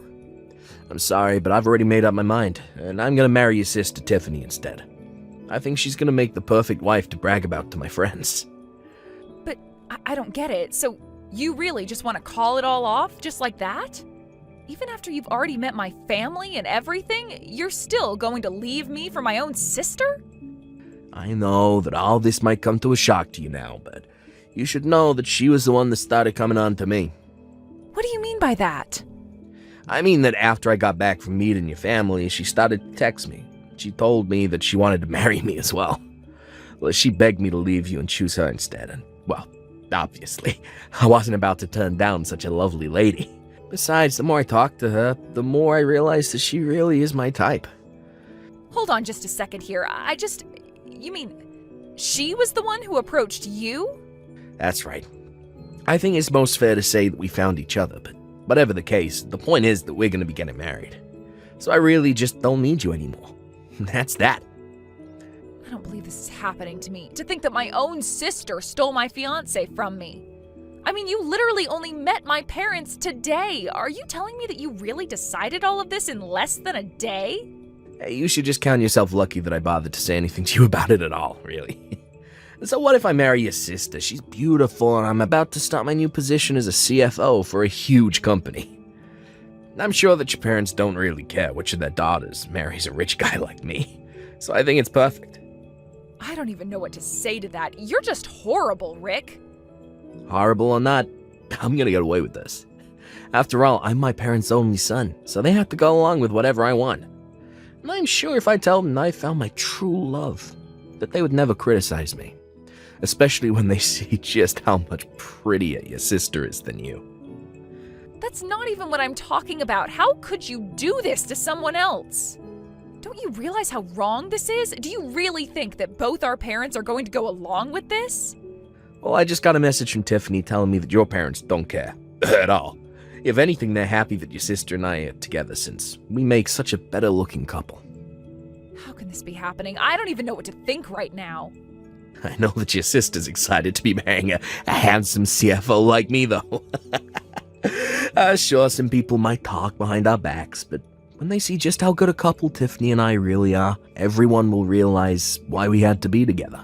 I'm sorry, but I've already made up my mind, and I'm gonna marry your sister Tiffany instead. I think she's gonna make the perfect wife to brag about to my friends. But I don't get it. So you really just want to call it all off just like that? Even after you've already met my family and everything, you're still going to leave me for my own sister? I know that all this might come to a shock to you now, but you should know that she was the one that started coming on to me. What do you mean by that? I mean that after I got back from meeting your family, she started to text me. She told me that she wanted to marry me as well. Well, she begged me to leave you and choose her instead, and Well, obviously, I wasn't about to turn down such a lovely lady. Besides, the more I talked to her, the more I realized that she really is my type. Hold on just a second here. You mean, she was the one who approached you? That's right. I think it's most fair to say that we found each other, but whatever the case, the point is that we're going to be getting married. So I really just don't need you anymore. That's that. I don't believe this is happening to me. To think that my own sister stole my fiancé from me. I mean, you literally only met my parents today. Are you telling me that you really decided all of this in less than a day? Hey, you should just count yourself lucky that I bothered to say anything to you about it at all, really. So what if I marry your sister? She's beautiful, and I'm about to start my new position as a CFO for a huge company. I'm sure that your parents don't really care which of their daughters marries a rich guy like me. So I think it's perfect. I don't even know what to say to that. You're just horrible, Rick. Horrible or not, I'm gonna get away with this. After all, I'm my parents' only son, so they have to go along with whatever I want. And I'm sure if I tell them I found my true love, that they would never criticize me. Especially when they see just how much prettier your sister is than you. That's not even what I'm talking about. How could you do this to someone else? Don't you realize how wrong this is? Do you really think that both our parents are going to go along with this? Well, I just got a message from Tiffany telling me that your parents don't care. At all. If anything, they're happy that your sister and I are together since we make such a better looking couple. How can this be happening? I don't even know what to think right now. I know that your sister's excited to be marrying a handsome CFO like me, though. Sure, some people might talk behind our backs, but when they see just how good a couple Tiffany and I really are, everyone will realize why we had to be together.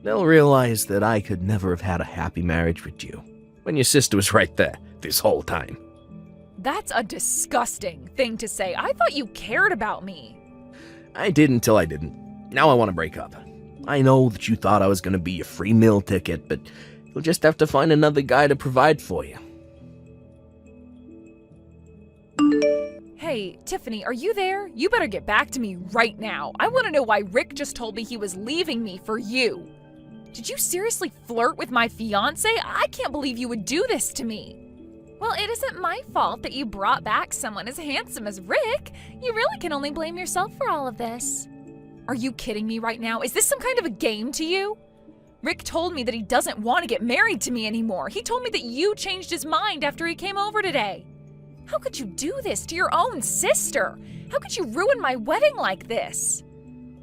They'll realize that I could never have had a happy marriage with you, when your sister was right there this whole time. That's a disgusting thing to say. I thought you cared about me. I did until I didn't. Now I want to break up. I know that you thought I was going to be your free meal ticket, but you'll just have to find another guy to provide for you. Hey, Tiffany, are you there? You better get back to me right now. I want to know why Rick just told me he was leaving me for you. Did you seriously flirt with my fiancé? I can't believe you would do this to me. Well, it isn't my fault that you brought back someone as handsome as Rick. You really can only blame yourself for all of this. Are you kidding me right now? Is this some kind of a game to you? Rick told me that he doesn't want to get married to me anymore. He told me that you changed his mind after he came over today. How could you do this to your own sister? How could you ruin my wedding like this?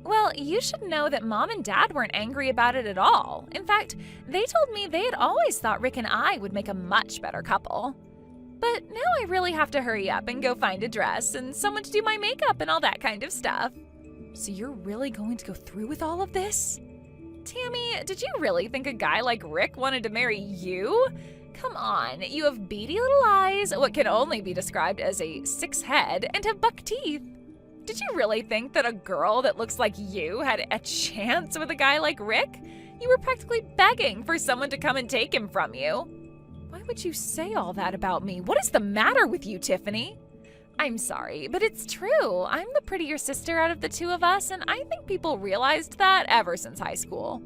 Well, you should know that Mom and Dad weren't angry about it at all. In fact, they told me they had always thought Rick and I would make a much better couple. But now I really have to hurry up and go find a dress and someone to do my makeup and all that kind of stuff. So you're really going to go through with all of this? Tammy, did you really think a guy like Rick wanted to marry you? Come on, you have beady little eyes, what can only be described as a 6 head, and have buck teeth. Did you really think that a girl that looks like you had a chance with a guy like Rick? You were practically begging for someone to come and take him from you. Why would you say all that about me? What is the matter with you, Tiffany? I'm sorry, but it's true. I'm the prettier sister out of the two of us, and I think people realized that ever since high school.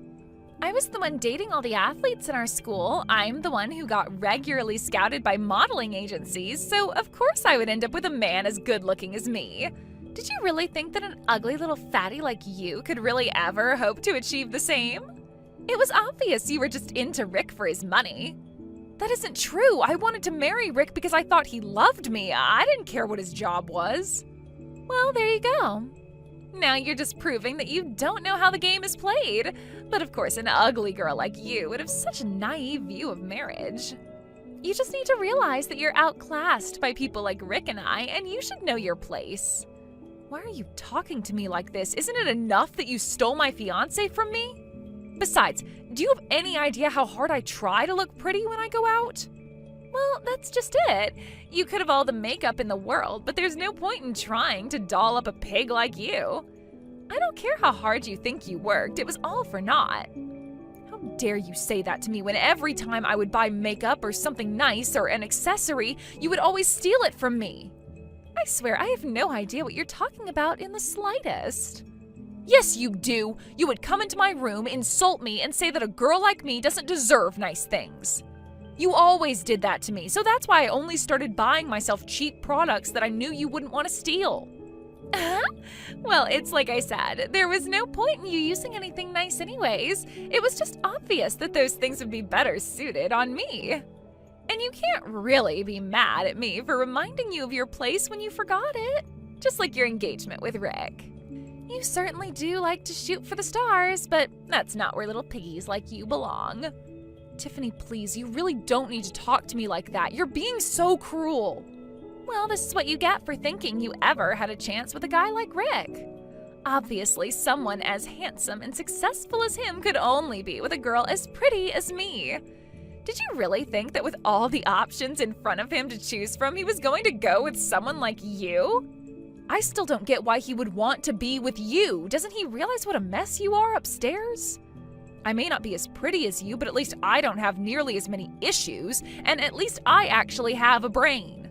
I was the one dating all the athletes in our school. I'm the one who got regularly scouted by modeling agencies, so of course I would end up with a man as good-looking as me. Did you really think that an ugly little fatty like you could really ever hope to achieve the same? It was obvious you were just into Rick for his money. That isn't true. I wanted to marry Rick because I thought he loved me. I didn't care what his job was. Well, there you go. Now you're just proving that you don't know how the game is played. But of course, an ugly girl like you would have such a naive view of marriage. You just need to realize that you're outclassed by people like Rick and I, and you should know your place. Why are you talking to me like this? Isn't it enough that you stole my fiancé from me? Besides, do you have any idea how hard I try to look pretty when I go out? Well, that's just it. You could have all the makeup in the world, but there's no point in trying to doll up a pig like you. I don't care how hard you think you worked, it was all for naught. How dare you say that to me when every time I would buy makeup or something nice or an accessory, you would always steal it from me? I swear I have no idea what you're talking about in the slightest. Yes, you do. You would come into my room, insult me, and say that a girl like me doesn't deserve nice things. You always did that to me, so that's why I only started buying myself cheap products that I knew you wouldn't want to steal. Well, it's like I said, there was no point in you using anything nice anyways. It was just obvious that those things would be better suited on me. And you can't really be mad at me for reminding you of your place when you forgot it. Just like your engagement with Rick. You certainly do like to shoot for the stars, but that's not where little piggies like you belong. Tiffany, please, you really don't need to talk to me like that. You're being so cruel. Well, this is what you get for thinking you ever had a chance with a guy like Rick. Obviously, someone as handsome and successful as him could only be with a girl as pretty as me. Did you really think that with all the options in front of him to choose from, he was going to go with someone like you? I still don't get why he would want to be with you. Doesn't he realize what a mess you are upstairs? I may not be as pretty as you, but at least I don't have nearly as many issues, and at least I actually have a brain.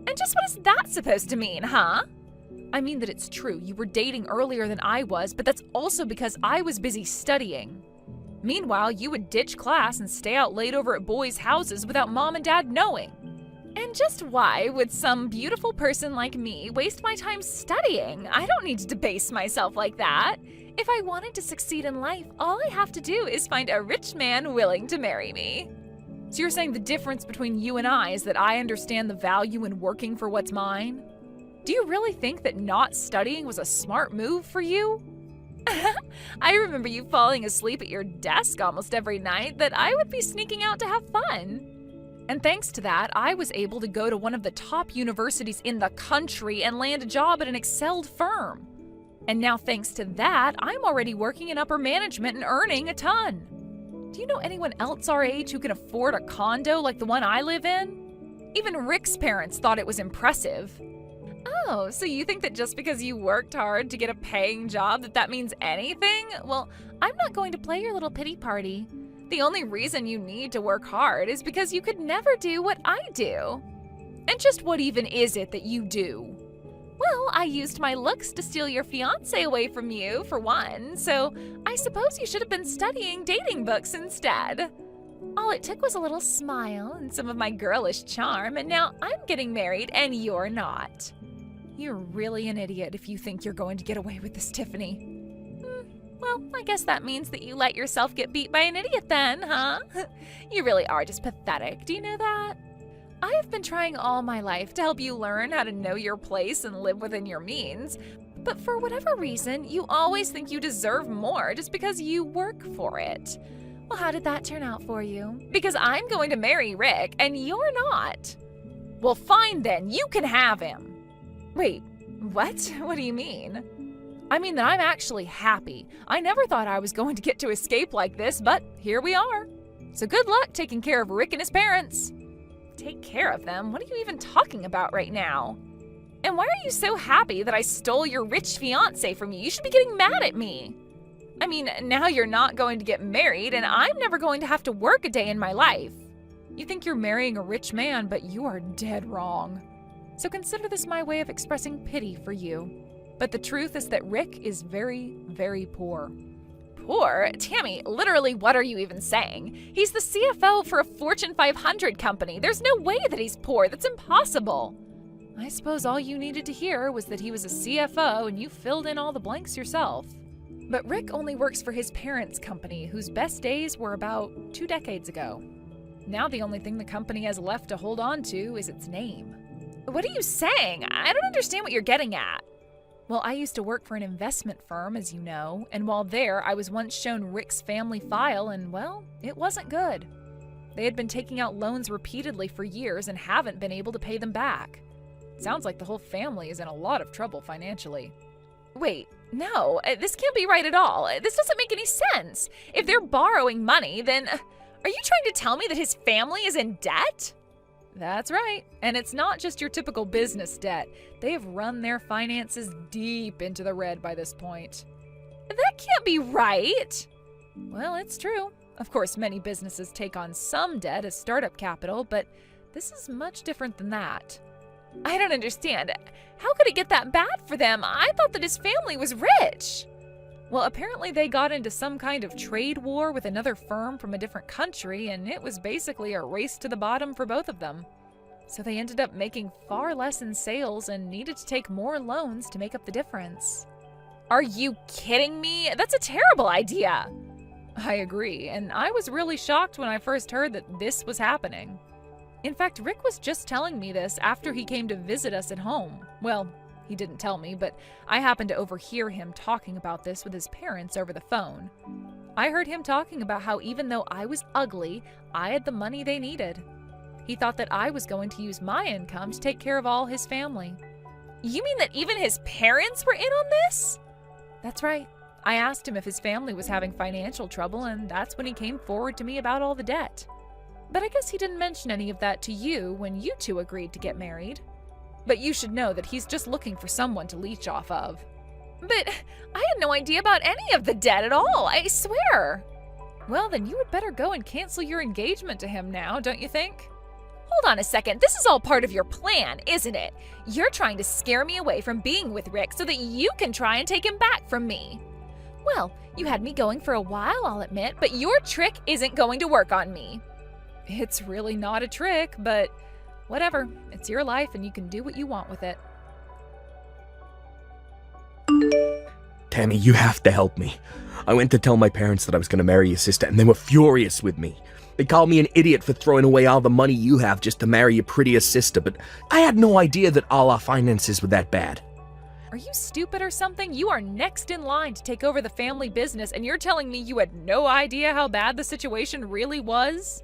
And just what is that supposed to mean, huh? I mean that it's true, you were dating earlier than I was, but that's also because I was busy studying. Meanwhile, you would ditch class and stay out late over at boys' houses without mom and dad knowing. And just why would some beautiful person like me waste my time studying? I don't need to debase myself like that. If I wanted to succeed in life, all I have to do is find a rich man willing to marry me. So you're saying the difference between you and I is that I understand the value in working for what's mine? Do you really think that not studying was a smart move for you? I remember you falling asleep at your desk almost every night that I would be sneaking out to have fun. And thanks to that, I was able to go to one of the top universities in the country and land a job at an excelled firm. And now thanks to that, I'm already working in upper management and earning a ton. Do you know anyone else our age who can afford a condo like the one I live in? Even Rick's parents thought it was impressive. Oh, so you think that just because you worked hard to get a paying job that means anything? Well, I'm not going to play your little pity party. The only reason you need to work hard is because you could never do what I do. And just what even is it that you do? Well, I used my looks to steal your fiancé away from you, for one, so I suppose you should have been studying dating books instead. All it took was a little smile and some of my girlish charm, and now I'm getting married and you're not. You're really an idiot if you think you're going to get away with this, Tiffany. Well, I guess that means that you let yourself get beat by an idiot then, huh? You really are just pathetic, do you know that? I have been trying all my life to help you learn how to know your place and live within your means, but for whatever reason, you always think you deserve more just because you work for it. Well, how did that turn out for you? Because I'm going to marry Rick, and you're not. Well, fine then, you can have him. Wait, what? What do you mean? I mean that I'm actually happy. I never thought I was going to get to escape like this, but here we are. So good luck taking care of Rick and his parents. Take care of them? What are you even talking about right now? And why are you so happy that I stole your rich fiancé from you? You should be getting mad at me. I mean, now you're not going to get married, and I'm never going to have to work a day in my life. You think you're marrying a rich man, but you are dead wrong. So consider this my way of expressing pity for you. But the truth is that Rick is very, very poor. Poor? Tammy, literally what are you even saying? He's the CFO for a Fortune 500 company. There's no way that he's poor. That's impossible. I suppose all you needed to hear was that he was a CFO and you filled in all the blanks yourself. But Rick only works for his parents' company, whose best days were about 2 decades ago. Now the only thing the company has left to hold on to is its name. What are you saying? I don't understand what you're getting at. Well, I used to work for an investment firm, as you know, and while there, I was once shown Rick's family file, and, well, it wasn't good. They had been taking out loans repeatedly for years and haven't been able to pay them back. Sounds like the whole family is in a lot of trouble financially. Wait, no, this can't be right at all. This doesn't make any sense. If they're borrowing money, then are you trying to tell me that his family is in debt? That's right. And it's not just your typical business debt. They have run their finances deep into the red by this point. That can't be right. Well, it's true. Of course, many businesses take on some debt as startup capital, but this is much different than that. I don't understand. How could it get that bad for them? I thought that his family was rich. Well, apparently they got into some kind of trade war with another firm from a different country, and it was basically a race to the bottom for both of them. So they ended up making far less in sales and needed to take more loans to make up the difference. Are you kidding me? That's a terrible idea. I agree, and I was really shocked when I first heard that this was happening. In fact, Rick was just telling me this after he came to visit us at home. Well, he didn't tell me, but I happened to overhear him talking about this with his parents over the phone. I heard him talking about how even though I was ugly, I had the money they needed. He thought that I was going to use my income to take care of all his family. You mean that even his parents were in on this? That's right. I asked him if his family was having financial trouble, and that's when he came forward to me about all the debt. But I guess he didn't mention any of that to you when you two agreed to get married. But you should know that he's just looking for someone to leech off of. But I had no idea about any of the debt at all, I swear. Well, then you would better go and cancel your engagement to him now, don't you think? Hold on a second, this is all part of your plan, isn't it? You're trying to scare me away from being with Rick so that you can try and take him back from me. Well, you had me going for a while, I'll admit, but your trick isn't going to work on me. It's really not a trick, but whatever. It's your life and you can do what you want with it. Tammy, you have to help me. I went to tell my parents that I was going to marry your sister, and they were furious with me. They called me an idiot for throwing away all the money you have just to marry your prettier sister, but I had no idea that all our finances were that bad. Are you stupid or something? You are next in line to take over the family business, and you're telling me you had no idea how bad the situation really was?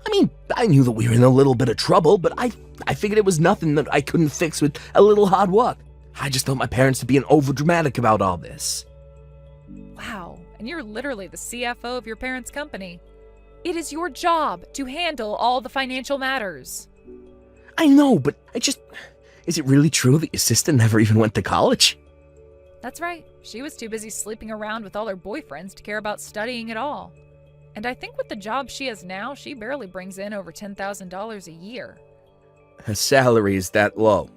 I mean, I knew that we were in a little bit of trouble, but I figured it was nothing that I couldn't fix with a little hard work. I just thought my parents were being overdramatic about all this. Wow, and you're literally the CFO of your parents' company. It is your job to handle all the financial matters. I know, but is it really true that your sister never even went to college? That's right. She was too busy sleeping around with all her boyfriends to care about studying at all. And I think with the job she has now, she barely brings in over $10,000 a year. Her salary is that low.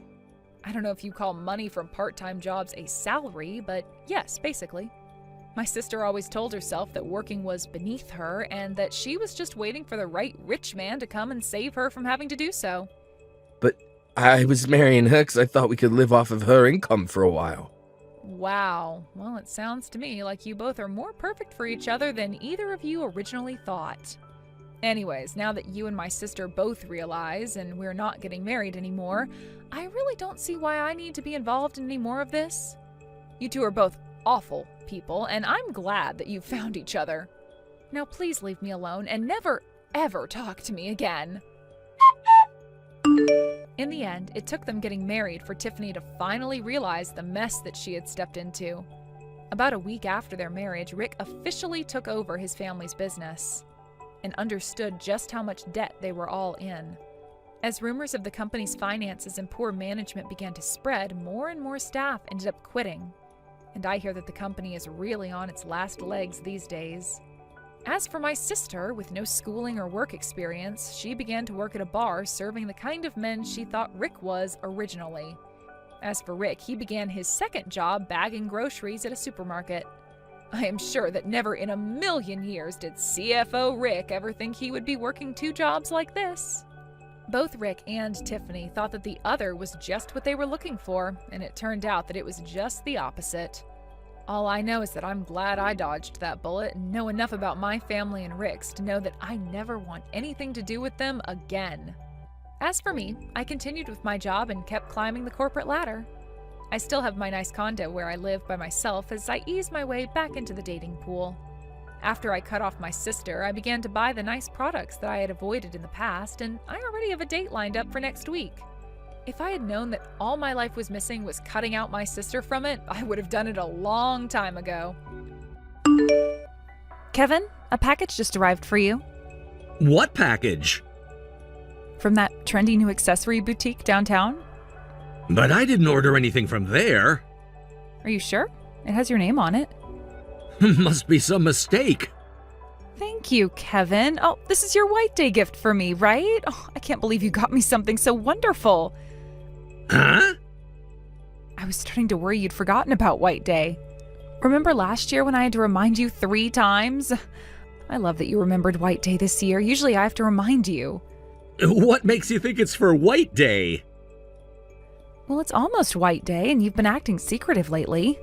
I don't know if you call money from part-time jobs a salary, but yes, basically. My sister always told herself that working was beneath her and that she was just waiting for the right rich man to come and save her from having to do so. But I was marrying her because I thought we could live off of her income for a while. Wow. Well, it sounds to me like you both are more perfect for each other than either of you originally thought. Anyways, now that you and my sister both realize and we're not getting married anymore, I really don't see why I need to be involved in any more of this. You two are both awful people, and I'm glad that you found each other. Now please leave me alone and never, ever talk to me again. In the end, it took them getting married for Tiffany to finally realize the mess that she had stepped into. About a week after their marriage, Rick officially took over his family's business and understood just how much debt they were all in. As rumors of the company's finances and poor management began to spread, more and more staff ended up quitting. And I hear that the company is really on its last legs these days. As for my sister, with no schooling or work experience, she began to work at a bar serving the kind of men she thought Rick was originally. As for Rick, he began his second job bagging groceries at a supermarket. I am sure that never in a million years did CFO Rick ever think he would be working two jobs like this. Both Rick and Tiffany thought that the other was just what they were looking for, and it turned out that it was just the opposite. All I know is that I'm glad I dodged that bullet and know enough about my family and Rick's to know that I never want anything to do with them again. As for me, I continued with my job and kept climbing the corporate ladder. I still have my nice condo where I live by myself as I ease my way back into the dating pool. After I cut off my sister, I began to buy the nice products that I had avoided in the past, and I already have a date lined up for next week. If I had known that all my life was missing was cutting out my sister from it, I would have done it a long time ago. Kevin, a package just arrived for you. What package? From that trendy new accessory boutique downtown. But I didn't order anything from there. Are you sure? It has your name on it. Must be some mistake. Thank you, Kevin. Oh, this is your White Day gift for me, right? Oh, I can't believe you got me something so wonderful. Huh? I was starting to worry you'd forgotten about White Day. Remember last year when I had to remind you 3 times? I love that you remembered White Day this year. Usually I have to remind you. What makes you think it's for White Day? Well, it's almost White Day, and you've been acting secretive lately.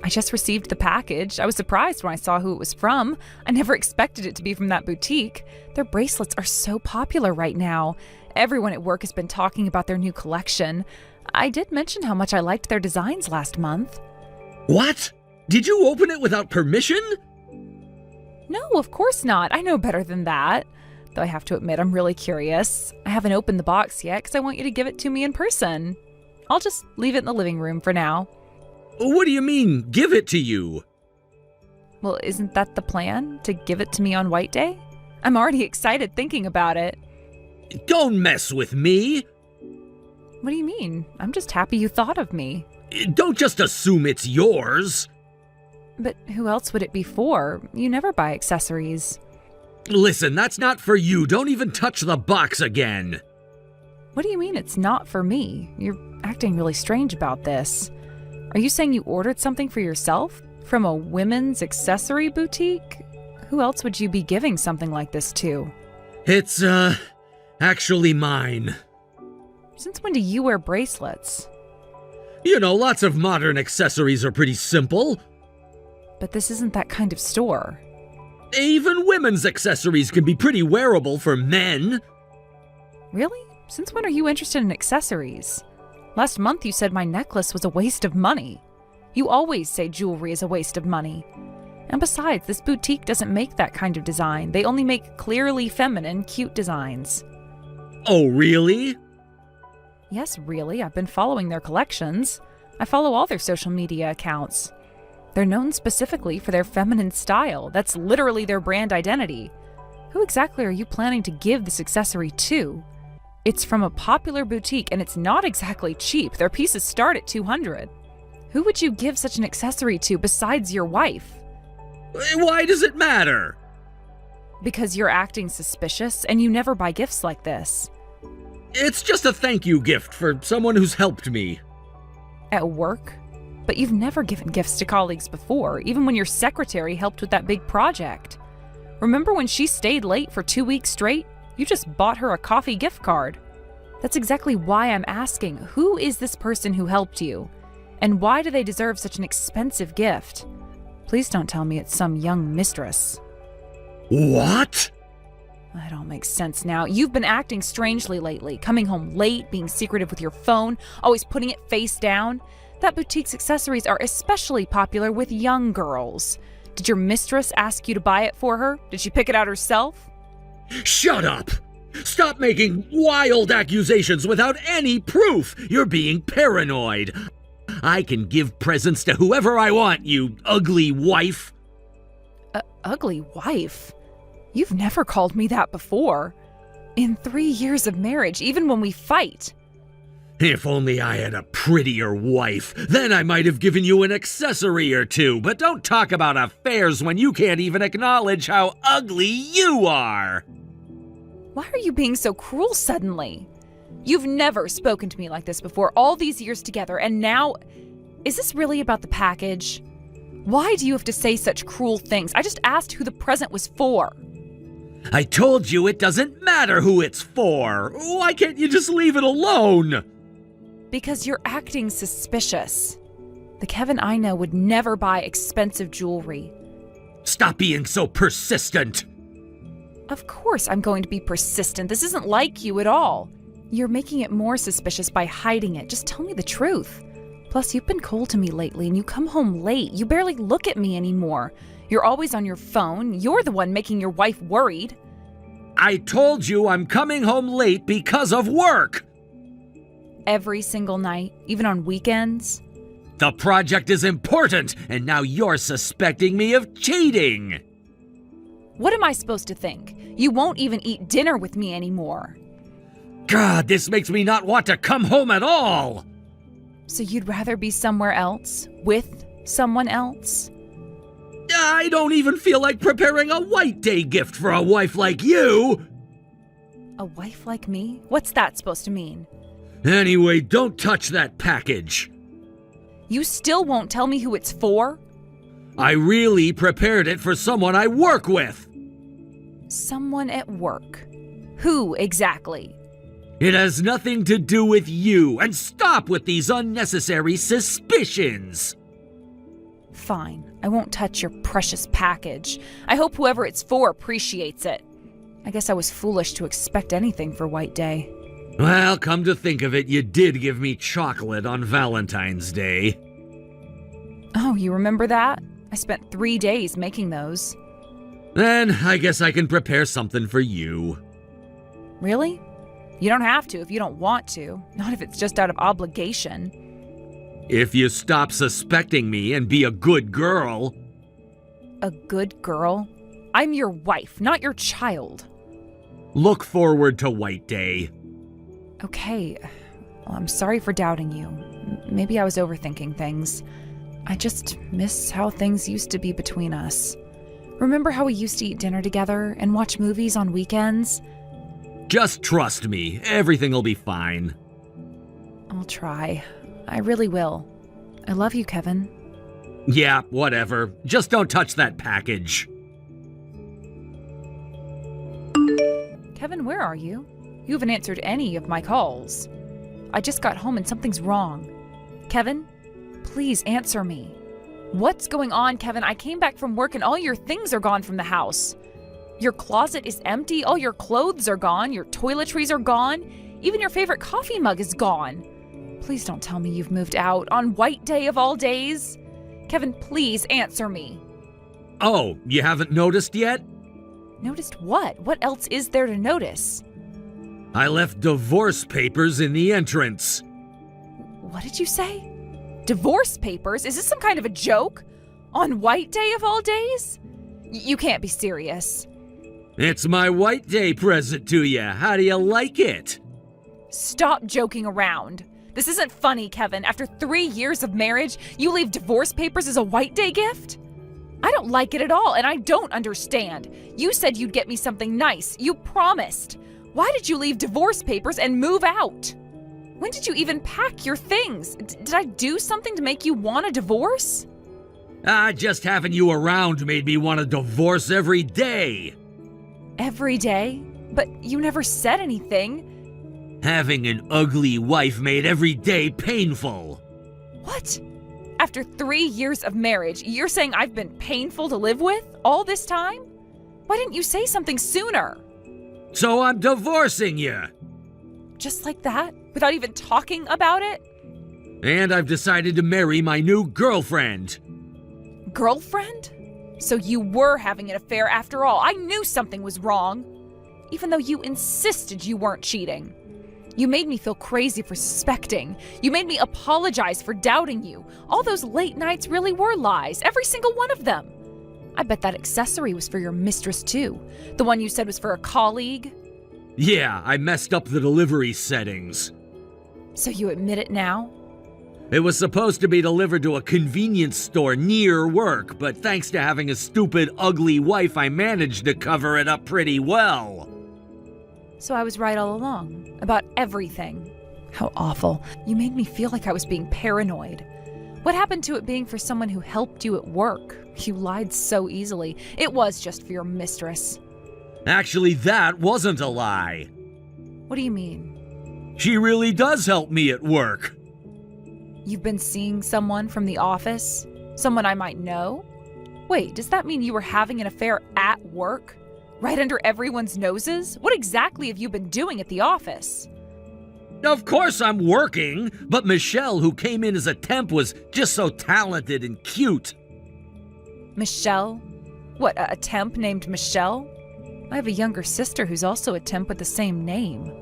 I just received the package. I was surprised when I saw who it was from. I never expected it to be from that boutique. Their bracelets are so popular right now. Everyone at work has been talking about their new collection. I did mention how much I liked their designs last month. What? Did you open it without permission? No, of course not. I know better than that. Though I have to admit, I'm really curious. I haven't opened the box yet because I want you to give it to me in person. I'll just leave it in the living room for now. What do you mean, give it to you? Well, isn't that the plan? To give it to me on White Day? I'm already excited thinking about it. Don't mess with me. What do you mean? I'm just happy you thought of me. Don't just assume it's yours. But who else would it be for? You never buy accessories. Listen, that's not for you. Don't even touch the box again. What do you mean it's not for me? You're acting really strange about this. Are you saying you ordered something for yourself? From a women's accessory boutique? Who else would you be giving something like this to? It's, actually mine. Since when do you wear bracelets? You know, lots of modern accessories are pretty simple. But this isn't that kind of store. Even women's accessories can be pretty wearable for men. Really? Since when are you interested in accessories? Last month you said my necklace was a waste of money. You always say jewelry is a waste of money. And besides, this boutique doesn't make that kind of design. They only make clearly feminine, cute designs. Oh, really? Yes, really. I've been following their collections. I follow all their social media accounts. They're known specifically for their feminine style. That's literally their brand identity. Who exactly are you planning to give this accessory to? It's from a popular boutique and it's not exactly cheap. Their pieces start at $200. Who would you give such an accessory to besides your wife? Why does it matter? Because you're acting suspicious and you never buy gifts like this. It's just a thank you gift for someone who's helped me. At work? But you've never given gifts to colleagues before, even when your secretary helped with that big project. Remember when she stayed late for 2 weeks straight? You just bought her a coffee gift card. That's exactly why I'm asking, who is this person who helped you? And why do they deserve such an expensive gift? Please don't tell me it's some young mistress. What? That all makes sense now. You've been acting strangely lately, coming home late, being secretive with your phone, always putting it face down. That boutique's accessories are especially popular with young girls. Did your mistress ask you to buy it for her? Did she pick it out herself? Shut up! Stop making wild accusations without any proof! You're being paranoid! I can give presents to whoever I want, you ugly wife! Ugly wife? You've never called me that before. In 3 years of marriage, even when we fight. If only I had a prettier wife, then I might have given you an accessory or two, but don't talk about affairs when you can't even acknowledge how ugly you are! Why are you being so cruel suddenly? You've never spoken to me like this before, all these years together, and now... Is this really about the package? Why do you have to say such cruel things? I just asked who the present was for. I told you it doesn't matter who it's for! Why can't you just leave it alone? Because you're acting suspicious. The Kevin I know would never buy expensive jewelry. Stop being so persistent! Of course I'm going to be persistent. This isn't like you at all. You're making it more suspicious by hiding it. Just tell me the truth. Plus, you've been cold to me lately and you come home late. You barely look at me anymore. You're always on your phone. You're the one making your wife worried. I told you I'm coming home late because of work! Every single night, even on weekends. The project is important, and now you're suspecting me of cheating! What am I supposed to think? You won't even eat dinner with me anymore. God, this makes me not want to come home at all! So you'd rather be somewhere else, with someone else? I don't even feel like preparing a White Day gift for a wife like you! A wife like me? What's that supposed to mean? Anyway, don't touch that package. You still won't tell me who it's for? I really prepared it for someone I work with. Someone at work. Who exactly? It has nothing to do with you, and stop with these unnecessary suspicions. Fine, I won't touch your precious package. I hope whoever it's for appreciates it. I guess I was foolish to expect anything for White Day. Well, come to think of it, you did give me chocolate on Valentine's Day. Oh, you remember that? I spent 3 days making those. Then I guess I can prepare something for you. Really? You don't have to if you don't want to. Not if it's just out of obligation. If you stop suspecting me and be a good girl. A good girl? I'm your wife, not your child. Look forward to White Day. Okay. Well, I'm sorry for doubting you. Maybe I was overthinking things. I just miss how things used to be between us. Remember how we used to eat dinner together and watch movies on weekends? Just trust me, everything will be fine. I'll try. I really will. I love you, Kevin. Yeah, whatever. Just don't touch that package. Kevin, where are you? You haven't answered any of my calls. I just got home and something's wrong. Kevin, please answer me. What's going on, Kevin? I came back from work and all your things are gone from the house. Your closet is empty, all your clothes are gone, your toiletries are gone, even your favorite coffee mug is gone. Please don't tell me you've moved out on White Day of all days. Kevin, please answer me. Oh, you haven't noticed yet? Noticed what? What else is there to notice? I left divorce papers in the entrance. What did you say? Divorce papers? Is this some kind of a joke? On White Day of all days? You can't be serious. It's my White Day present to you. How do you like it? Stop joking around. This isn't funny, Kevin. After 3 years of marriage, you leave divorce papers as a White Day gift? I don't like it at all, and I don't understand. You said you'd get me something nice. You promised. Why did you leave divorce papers and move out? When did you even pack your things? Did I do something to make you want a divorce? Just having you around made me want a divorce every day. Every day? But you never said anything. Having an ugly wife made every day painful. What? After 3 years of marriage, you're saying I've been painful to live with all this time? Why didn't you say something sooner? So I'm divorcing you. Just like that? Without even talking about it? And I've decided to marry my new girlfriend. Girlfriend? So you were having an affair after all. I knew something was wrong. Even though you insisted you weren't cheating. You made me feel crazy for suspecting. You made me apologize for doubting you. All those late nights really were lies, every single one of them. I bet that accessory was for your mistress too. The one you said was for a colleague. Yeah, I messed up the delivery settings. So you admit it now? It was supposed to be delivered to a convenience store near work, but thanks to having a stupid, ugly wife, I managed to cover it up pretty well. So I was right all along, about everything. How awful. You made me feel like I was being paranoid. What happened to it being for someone who helped you at work? You lied so easily. It was just for your mistress. Actually, that wasn't a lie. What do you mean? She really does help me at work. You've been seeing someone from the office? Someone I might know? Wait, does that mean you were having an affair at work? Right under everyone's noses? What exactly have you been doing at the office? Of course I'm working, but Michelle, who came in as a temp, was just so talented and cute. Michelle? What, a temp named Michelle? I have a younger sister who's also a temp with the same name.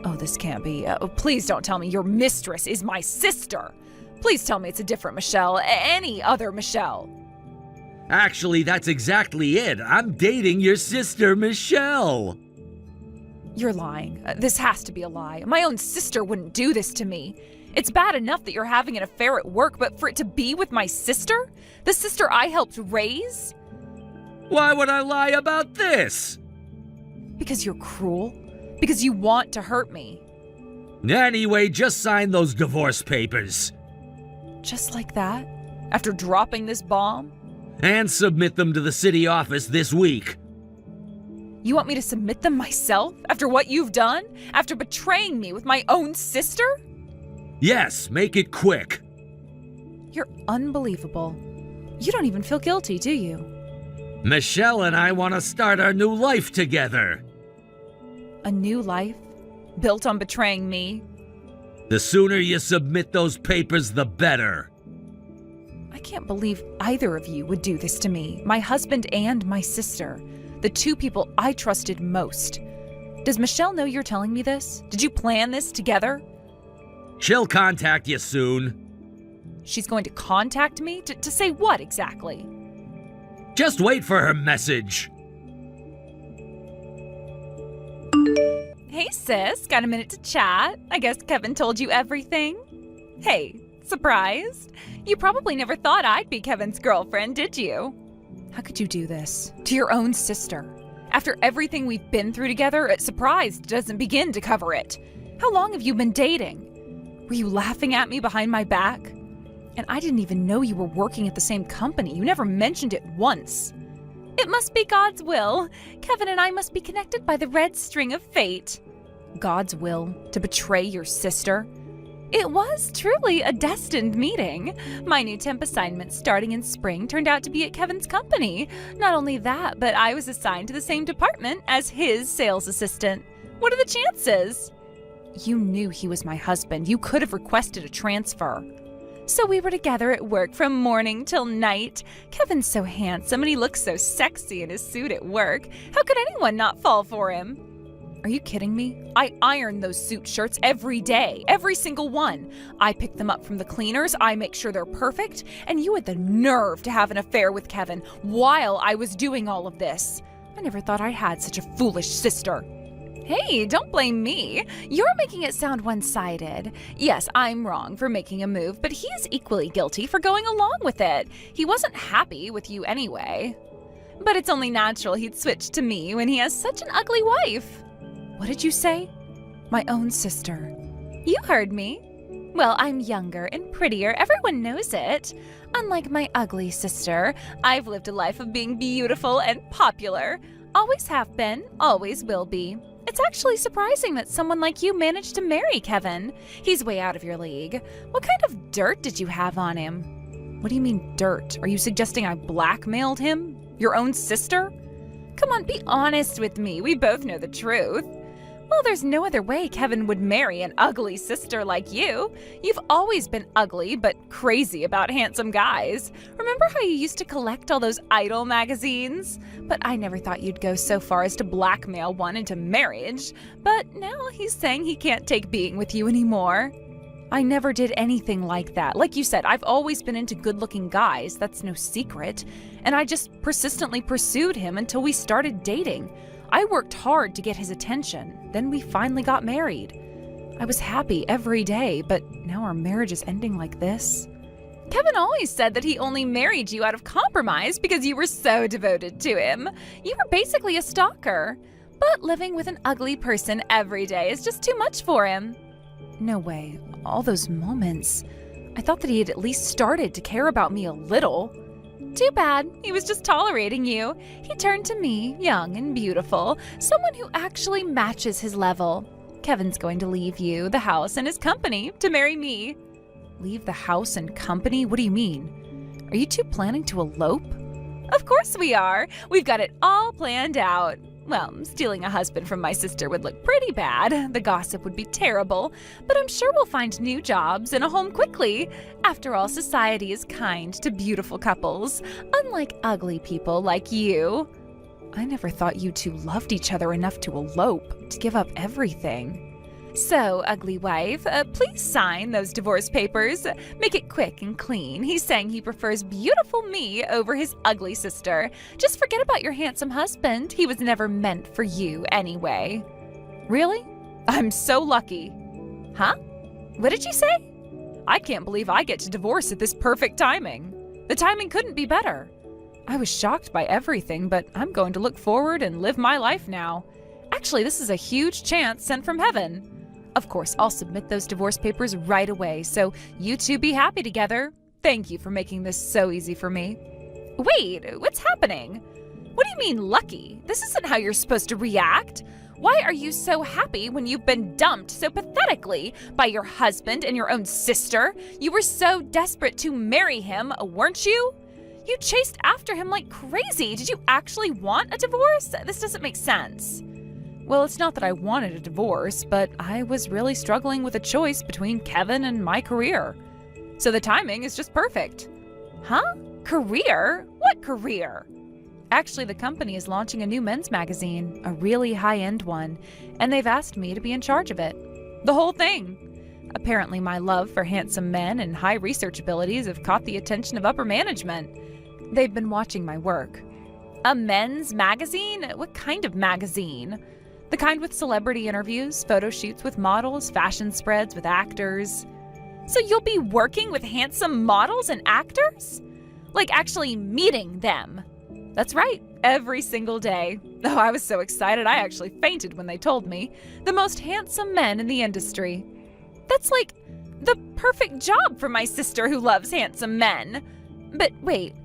Oh, this can't be. Please don't tell me your mistress is my sister. Please tell me it's a different Michelle, any other Michelle. Actually, that's exactly it. I'm dating your sister, Michelle. You're lying. This has to be a lie. My own sister wouldn't do this to me. It's bad enough that you're having an affair at work, but for it to be with my sister? The sister I helped raise? Why would I lie about this? Because you're cruel. Because you want to hurt me. Anyway, just sign those divorce papers. Just like that? After dropping this bomb? And submit them to the city office this week. You want me to submit them myself? After what you've done? After betraying me with my own sister? Yes, make it quick. You're unbelievable. You don't even feel guilty, do you? Michelle and I want to start our new life together. A new life? Built on betraying me? The sooner you submit those papers, the better. I can't believe either of you would do this to me, my husband and my sister, the two people I trusted most. Does Michelle know you're telling me this? Did you plan this together? She'll contact you soon. She's going to contact me? To say what exactly? Just wait for her message. Hey sis, got a minute to chat? I guess Kevin told you everything? Hey, surprised? You probably never thought I'd be Kevin's girlfriend, did you? How could you do this? To your own sister? After everything we've been through together, surprised doesn't begin to cover it. How long have you been dating? Were you laughing at me behind my back? And I didn't even know you were working at the same company. You never mentioned it once. It must be God's will. Kevin and I must be connected by the red string of fate. God's will to betray your sister? It was truly a destined meeting. My new temp assignment starting in spring turned out to be at Kevin's company. Not only that, but I was assigned to the same department as his sales assistant. What are the chances? You knew he was my husband. You could have requested a transfer. So we were together at work from morning till night. Kevin's so handsome and he looks so sexy in his suit at work. How could anyone not fall for him? Are you kidding me? I iron those suit shirts every day, every single one. I pick them up from the cleaners, I make sure they're perfect, and you had the nerve to have an affair with Kevin while I was doing all of this. I never thought I had such a foolish sister. Hey, don't blame me. You're making it sound one-sided. Yes, I'm wrong for making a move, but he's equally guilty for going along with it. He wasn't happy with you anyway. But it's only natural he'd switch to me when he has such an ugly wife. What did you say? My own sister. You heard me. Well, I'm younger and prettier. Everyone knows it. Unlike my ugly sister, I've lived a life of being beautiful and popular. Always have been, always will be. It's actually surprising that someone like you managed to marry Kevin. He's way out of your league. What kind of dirt did you have on him? What do you mean, dirt? Are you suggesting I blackmailed him? Your own sister? Come on, be honest with me. We both know the truth. Well, there's no other way Kevin would marry an ugly sister like you. You've always been ugly, but crazy about handsome guys. Remember how you used to collect all those Idol magazines? But I never thought you'd go so far as to blackmail one into marriage. But now he's saying he can't take being with you anymore. I never did anything like that. Like you said, I've always been into good-looking guys. That's no secret. And I just persistently pursued him until we started dating. I worked hard to get his attention. Then we finally got married. I was happy every day, but now our marriage is ending like this. Kevin always said that he only married you out of compromise because you were so devoted to him. You were basically a stalker. But living with an ugly person every day is just too much for him. No way. All those moments. I thought that he had at least started to care about me a little. Too bad. He was just tolerating you. He turned to me, young and beautiful, someone who actually matches his level. Kevin's going to leave you, the house, and his company to marry me. Leave the house and company? What do you mean? Are you two planning to elope? Of course we are. We've got it all planned out. Well, stealing a husband from my sister would look pretty bad. The gossip would be terrible. But I'm sure we'll find new jobs and a home quickly. After all, society is kind to beautiful couples, unlike ugly people like you. I never thought you two loved each other enough to elope, to give up everything. So, ugly wife, please sign those divorce papers. Make it quick and clean. He's saying he prefers beautiful me over his ugly sister. Just forget about your handsome husband. He was never meant for you anyway. Really? I'm so lucky. Huh? What did you say? I can't believe I get to divorce at this perfect timing. The timing couldn't be better. I was shocked by everything, but I'm going to look forward and live my life now. Actually, this is a huge chance sent from heaven. Of course, I'll submit those divorce papers right away, so you two be happy together. Thank you for making this so easy for me. Wait, what's happening? What do you mean lucky? This isn't how you're supposed to react. Why are you so happy when you've been dumped so pathetically by your husband and your own sister? You were so desperate to marry him, weren't you? You chased after him like crazy. Did you actually want a divorce? This doesn't make sense. Well, it's not that I wanted a divorce, but I was really struggling with a choice between Kevin and my career. So the timing is just perfect. Huh? Career? What career? Actually, the company is launching a new men's magazine, a really high-end one, and they've asked me to be in charge of it. The whole thing. Apparently, my love for handsome men and high research abilities have caught the attention of upper management. They've been watching my work. A men's magazine? What kind of magazine? The kind with celebrity interviews, photo shoots with models, fashion spreads with actors. So you'll be working with handsome models and actors? Like actually meeting them? That's right, every single day. Oh, I was so excited I actually fainted when they told me. The most handsome men in the industry. That's like the perfect job for my sister who loves handsome men. But wait,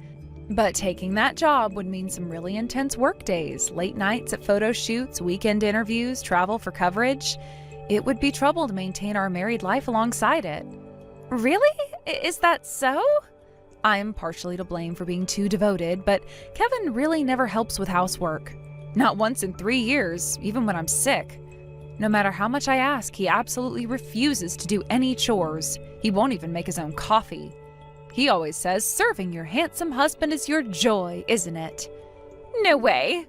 taking that job would mean some really intense work days, late nights at photo shoots, weekend interviews, travel for coverage. It would be trouble to maintain our married life alongside it. Really? Is that so? I'm partially to blame for being too devoted, but Kevin really never helps with housework. Not once in 3 years, even when I'm sick. No matter how much I ask, he absolutely refuses to do any chores. He won't even make his own coffee. He always says, serving your handsome husband is your joy, isn't it? No way.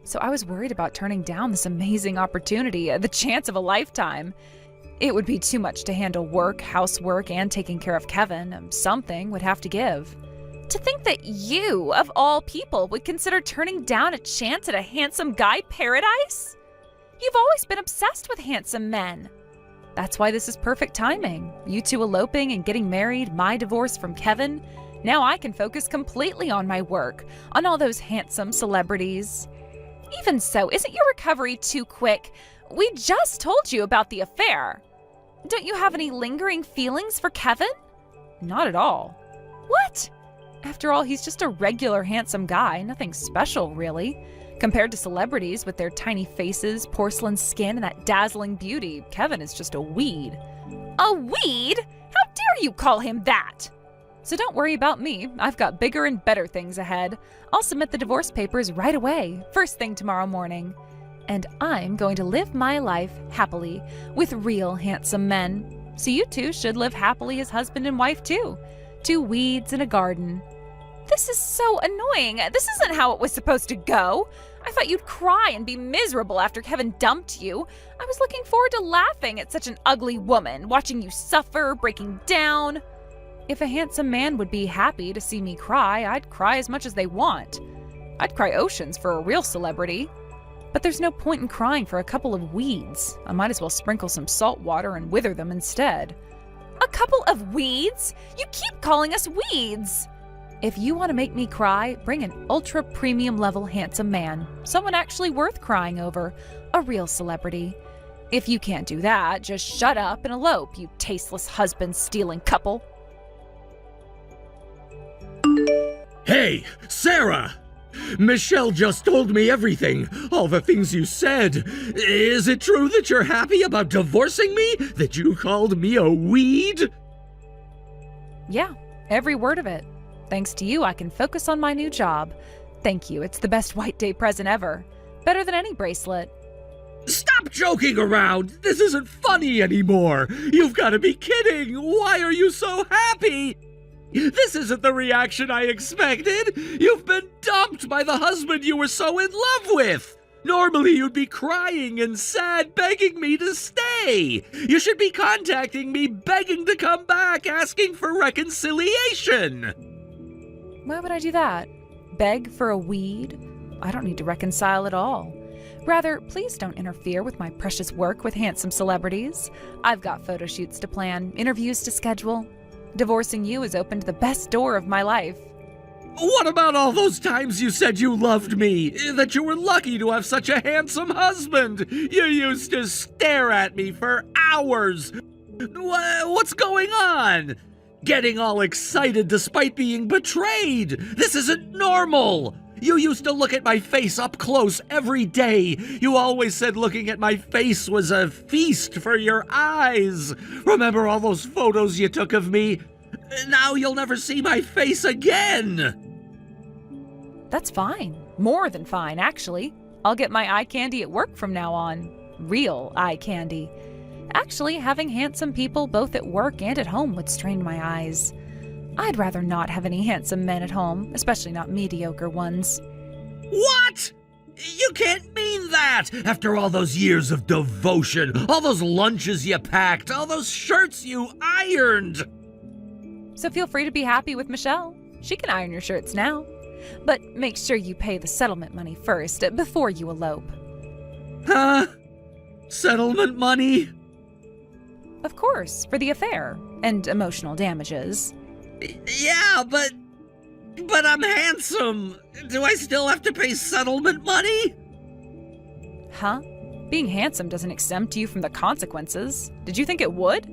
So I was worried about turning down this amazing opportunity, the chance of a lifetime. It would be too much to handle work, housework, and taking care of Kevin. Something would have to give. To think that you, of all people, would consider turning down a chance at a handsome guy paradise? You've always been obsessed with handsome men. That's why this is perfect timing. You two eloping and getting married, my divorce from Kevin. Now I can focus completely on my work, on all those handsome celebrities. Even so, isn't your recovery too quick? We just told you about the affair. Don't you have any lingering feelings for Kevin? Not at all. What? After all, he's just a regular handsome guy, nothing special, really. Compared to celebrities with their tiny faces, porcelain skin, and that dazzling beauty, Kevin is just a weed. A weed? How dare you call him that? So don't worry about me. I've got bigger and better things ahead. I'll submit the divorce papers right away, first thing tomorrow morning. And I'm going to live my life happily with real handsome men. So you two should live happily as husband and wife too. 2 weeds in a garden. This is so annoying. This isn't how it was supposed to go. I thought you'd cry and be miserable after Kevin dumped you. I was looking forward to laughing at such an ugly woman, watching you suffer, breaking down. If a handsome man would be happy to see me cry, I'd cry as much as they want. I'd cry oceans for a real celebrity. But there's no point in crying for a couple of weeds. I might as well sprinkle some salt water and wither them instead. A couple of weeds? You keep calling us weeds! If you want to make me cry, bring an ultra premium level handsome man. Someone actually worth crying over. A real celebrity. If you can't do that, just shut up and elope, you tasteless husband-stealing couple. Hey, Sarah! Michelle just told me everything, all the things you said. Is it true that you're happy about divorcing me? That you called me a weed? Yeah, every word of it. Thanks to you, I can focus on my new job. Thank you, it's the best White Day present ever. Better than any bracelet. Stop joking around! This isn't funny anymore! You've got to be kidding! Why are you so happy? This isn't the reaction I expected! You've been dumped by the husband you were so in love with! Normally you'd be crying and sad, begging me to stay! You should be contacting me, begging to come back, asking for reconciliation! Why would I do that? Beg for a weed? I don't need to reconcile at all. Rather, please don't interfere with my precious work with handsome celebrities. I've got photo shoots to plan, interviews to schedule. Divorcing you has opened the best door of my life. What about all those times you said you loved me? That you were lucky to have such a handsome husband? You used to stare at me for hours. What's going on? Getting all excited despite being betrayed! This isn't normal! You used to look at my face up close every day. You always said looking at my face was a feast for your eyes. Remember all those photos you took of me? Now you'll never see my face again! That's fine. More than fine, actually. I'll get my eye candy at work from now on. Real eye candy. Actually, having handsome people both at work and at home would strain my eyes. I'd rather not have any handsome men at home, especially not mediocre ones. What? You can't mean that! After all those years of devotion, all those lunches you packed, all those shirts you ironed! So feel free to be happy with Michelle. She can iron your shirts now. But make sure you pay the settlement money first, before you elope. Huh? Settlement money? Of course, for the affair and emotional damages. Yeah, but I'm handsome. Do I still have to pay settlement money? Huh? Being handsome doesn't exempt you from the consequences. Did you think it would?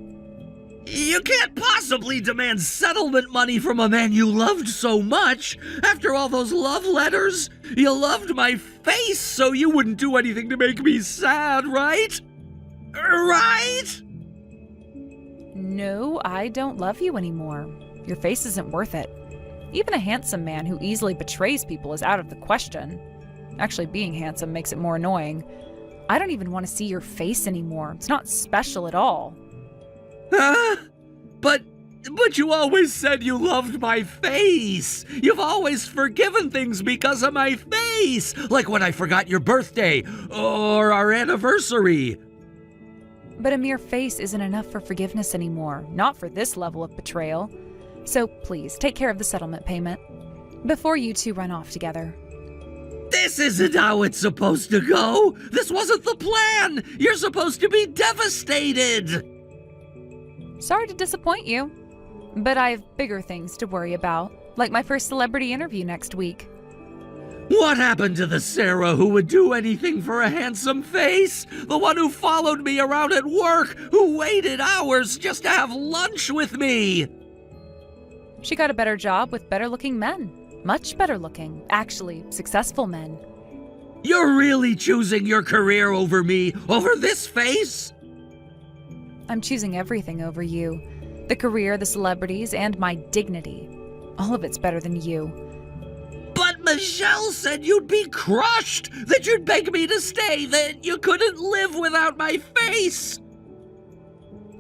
You can't possibly demand settlement money from a man you loved so much. After all those love letters, you loved my face so you wouldn't do anything to make me sad, right? Right? No, I don't love you anymore. Your face isn't worth it. Even a handsome man who easily betrays people is out of the question. Actually, being handsome makes it more annoying. I don't even want to see your face anymore. It's not special at all. Huh? But you always said you loved my face. You've always forgiven things because of my face. Like when I forgot your birthday or our anniversary. But a mere face isn't enough for forgiveness anymore. Not for this level of betrayal. So please, take care of the settlement payment before you two run off together. This isn't how it's supposed to go. This wasn't the plan. You're supposed to be devastated. Sorry to disappoint you, but I have bigger things to worry about, like my first celebrity interview next week. What happened to the Sarah who would do anything for a handsome face? The one who followed me around at work, who waited hours just to have lunch with me? She got a better job with better-looking men. Much better looking, actually, successful men. You're really choosing your career over me, over this face? I'm choosing everything over you. The career, the celebrities, and my dignity. All of it's better than you. But Michelle said you'd be crushed, that you'd beg me to stay, that you couldn't live without my face.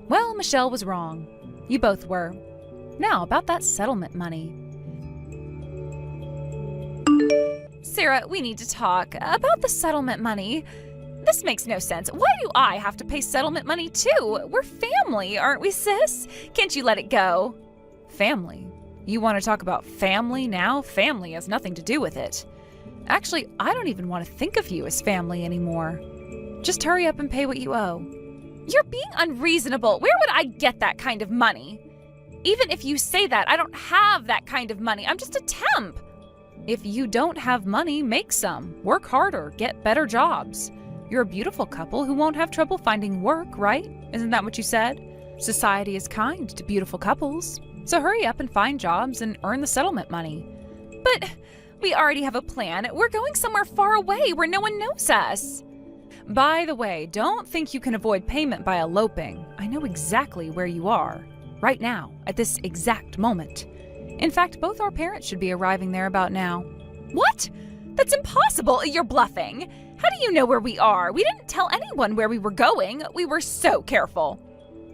Well, Michelle was wrong. You both were. Now, about that settlement money. Sarah, we need to talk about the settlement money. This makes no sense. Why do I have to pay settlement money too? We're family, aren't we, sis? Can't you let it go? Family? You want to talk about family now? Family has nothing to do with it. Actually, I don't even want to think of you as family anymore. Just hurry up and pay what you owe. You're being unreasonable. Where would I get that kind of money? Even if you say that, I don't have that kind of money. I'm just a temp. If you don't have money, make some. Work harder. Get better jobs. You're a beautiful couple who won't have trouble finding work, right? Isn't that what you said? Society is kind to beautiful couples. So hurry up and find jobs and earn the settlement money. But we already have a plan. We're going somewhere far away where no one knows us. By the way, don't think you can avoid payment by eloping. I know exactly where you are. Right now, at this exact moment. In fact, both our parents should be arriving there about now. What? That's impossible. You're bluffing. How do you know where we are? We didn't tell anyone where we were going. We were so careful.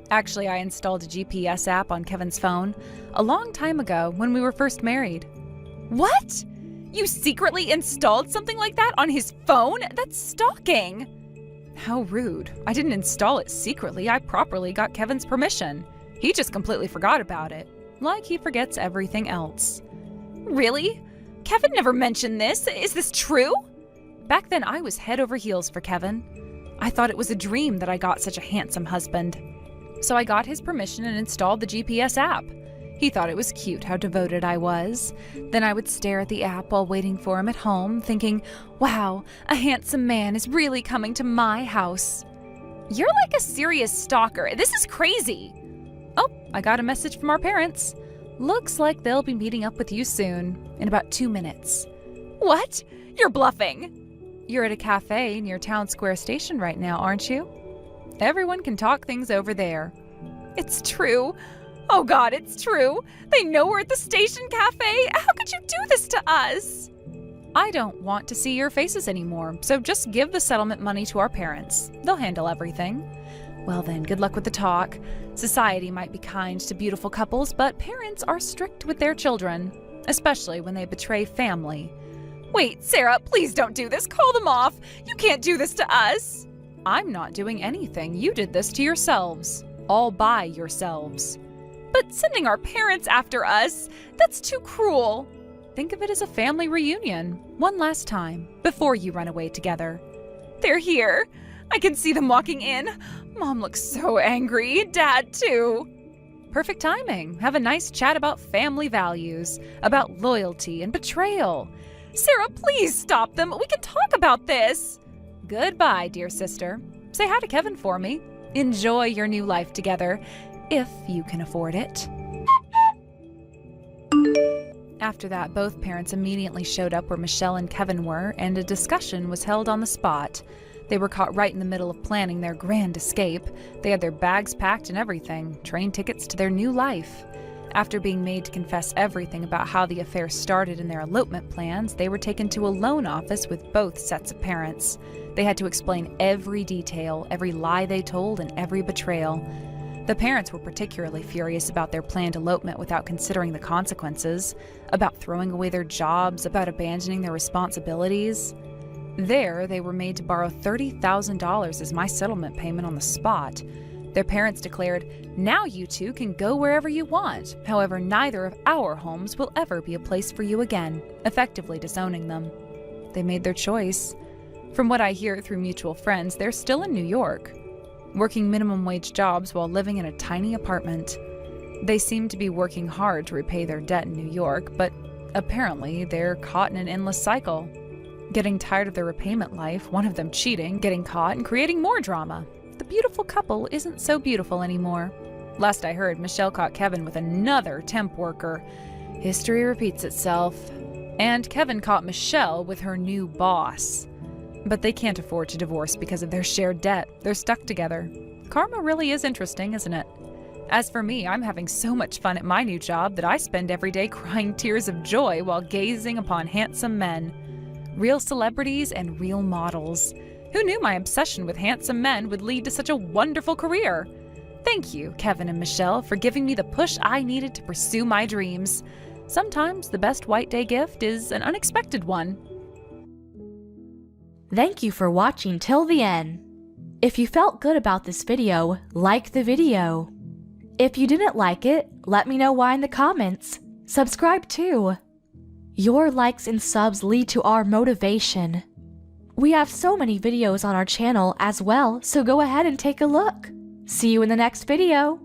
Actually, I installed a GPS app on Kevin's phone a long time ago when we were first married. What? You secretly installed something like that on his phone? That's stalking. How rude. I didn't install it secretly. I properly got Kevin's permission. He just completely forgot about it, like he forgets everything else. Really? Kevin never mentioned this. Is this true? Back then, I was head over heels for Kevin. I thought it was a dream that I got such a handsome husband. So I got his permission and installed the GPS app. He thought it was cute how devoted I was. Then I would stare at the app while waiting for him at home, thinking, wow, a handsome man is really coming to my house. You're like a serious stalker. This is crazy. Oh, I got a message from our parents. Looks like they'll be meeting up with you soon, in about 2 minutes. What? You're bluffing! You're at a cafe near Town Square Station right now, aren't you? Everyone can talk things over there. It's true. Oh God, it's true. They know we're at the station cafe. How could you do this to us? I don't want to see your faces anymore, so just give the settlement money to our parents. They'll handle everything. Well then, good luck with the talk. Society might be kind to beautiful couples, but parents are strict with their children, especially when they betray family. Wait, Sarah, please don't do this. Call them off. You can't do this to us. I'm not doing anything. You did this to yourselves. All by yourselves. But sending our parents after us, that's too cruel. Think of it as a family reunion, one last time, before you run away together. They're here. I can see them walking in. Mom looks so angry. Dad, too. Perfect timing. Have a nice chat about family values, about loyalty and betrayal. Sarah, please stop them. We can talk about this. Goodbye, dear sister. Say hi to Kevin for me. Enjoy your new life together, if you can afford it. After that, both parents immediately showed up where Michelle and Kevin were, and a discussion was held on the spot. They were caught right in the middle of planning their grand escape. They had their bags packed and everything, train tickets to their new life. After being made to confess everything about how the affair started in their elopement plans, they were taken to a loan office with both sets of parents. They had to explain every detail, every lie they told, and every betrayal. The parents were particularly furious about their planned elopement without considering the consequences, about throwing away their jobs, about abandoning their responsibilities. There, they were made to borrow $30,000 as my settlement payment on the spot. Their parents declared, "Now you two can go wherever you want. However, neither of our homes will ever be a place for you again," effectively disowning them. They made their choice. From what I hear through mutual friends, they're still in New York, working minimum wage jobs while living in a tiny apartment. They seem to be working hard to repay their debt in New York, but apparently they're caught in an endless cycle. Getting tired of their repayment life, one of them cheating, getting caught, and creating more drama. The beautiful couple isn't so beautiful anymore. Last I heard, Michelle caught Kevin with another temp worker. History repeats itself. And Kevin caught Michelle with her new boss. But they can't afford to divorce because of their shared debt. They're stuck together. Karma really is interesting, isn't it? As for me, I'm having so much fun at my new job that I spend every day crying tears of joy while gazing upon handsome men. Real celebrities and real models. Who knew my obsession with handsome men would lead to such a wonderful career? Thank you, Kevin and Michelle, for giving me the push I needed to pursue my dreams. Sometimes the best White Day gift is an unexpected one. Thank you for watching till the end. If you felt good about this video, like the video. If you didn't like it, let me know why in the comments. Subscribe too. Your likes and subs lead to our motivation. We have so many videos on our channel as well, so go ahead and take a look. See you in the next video.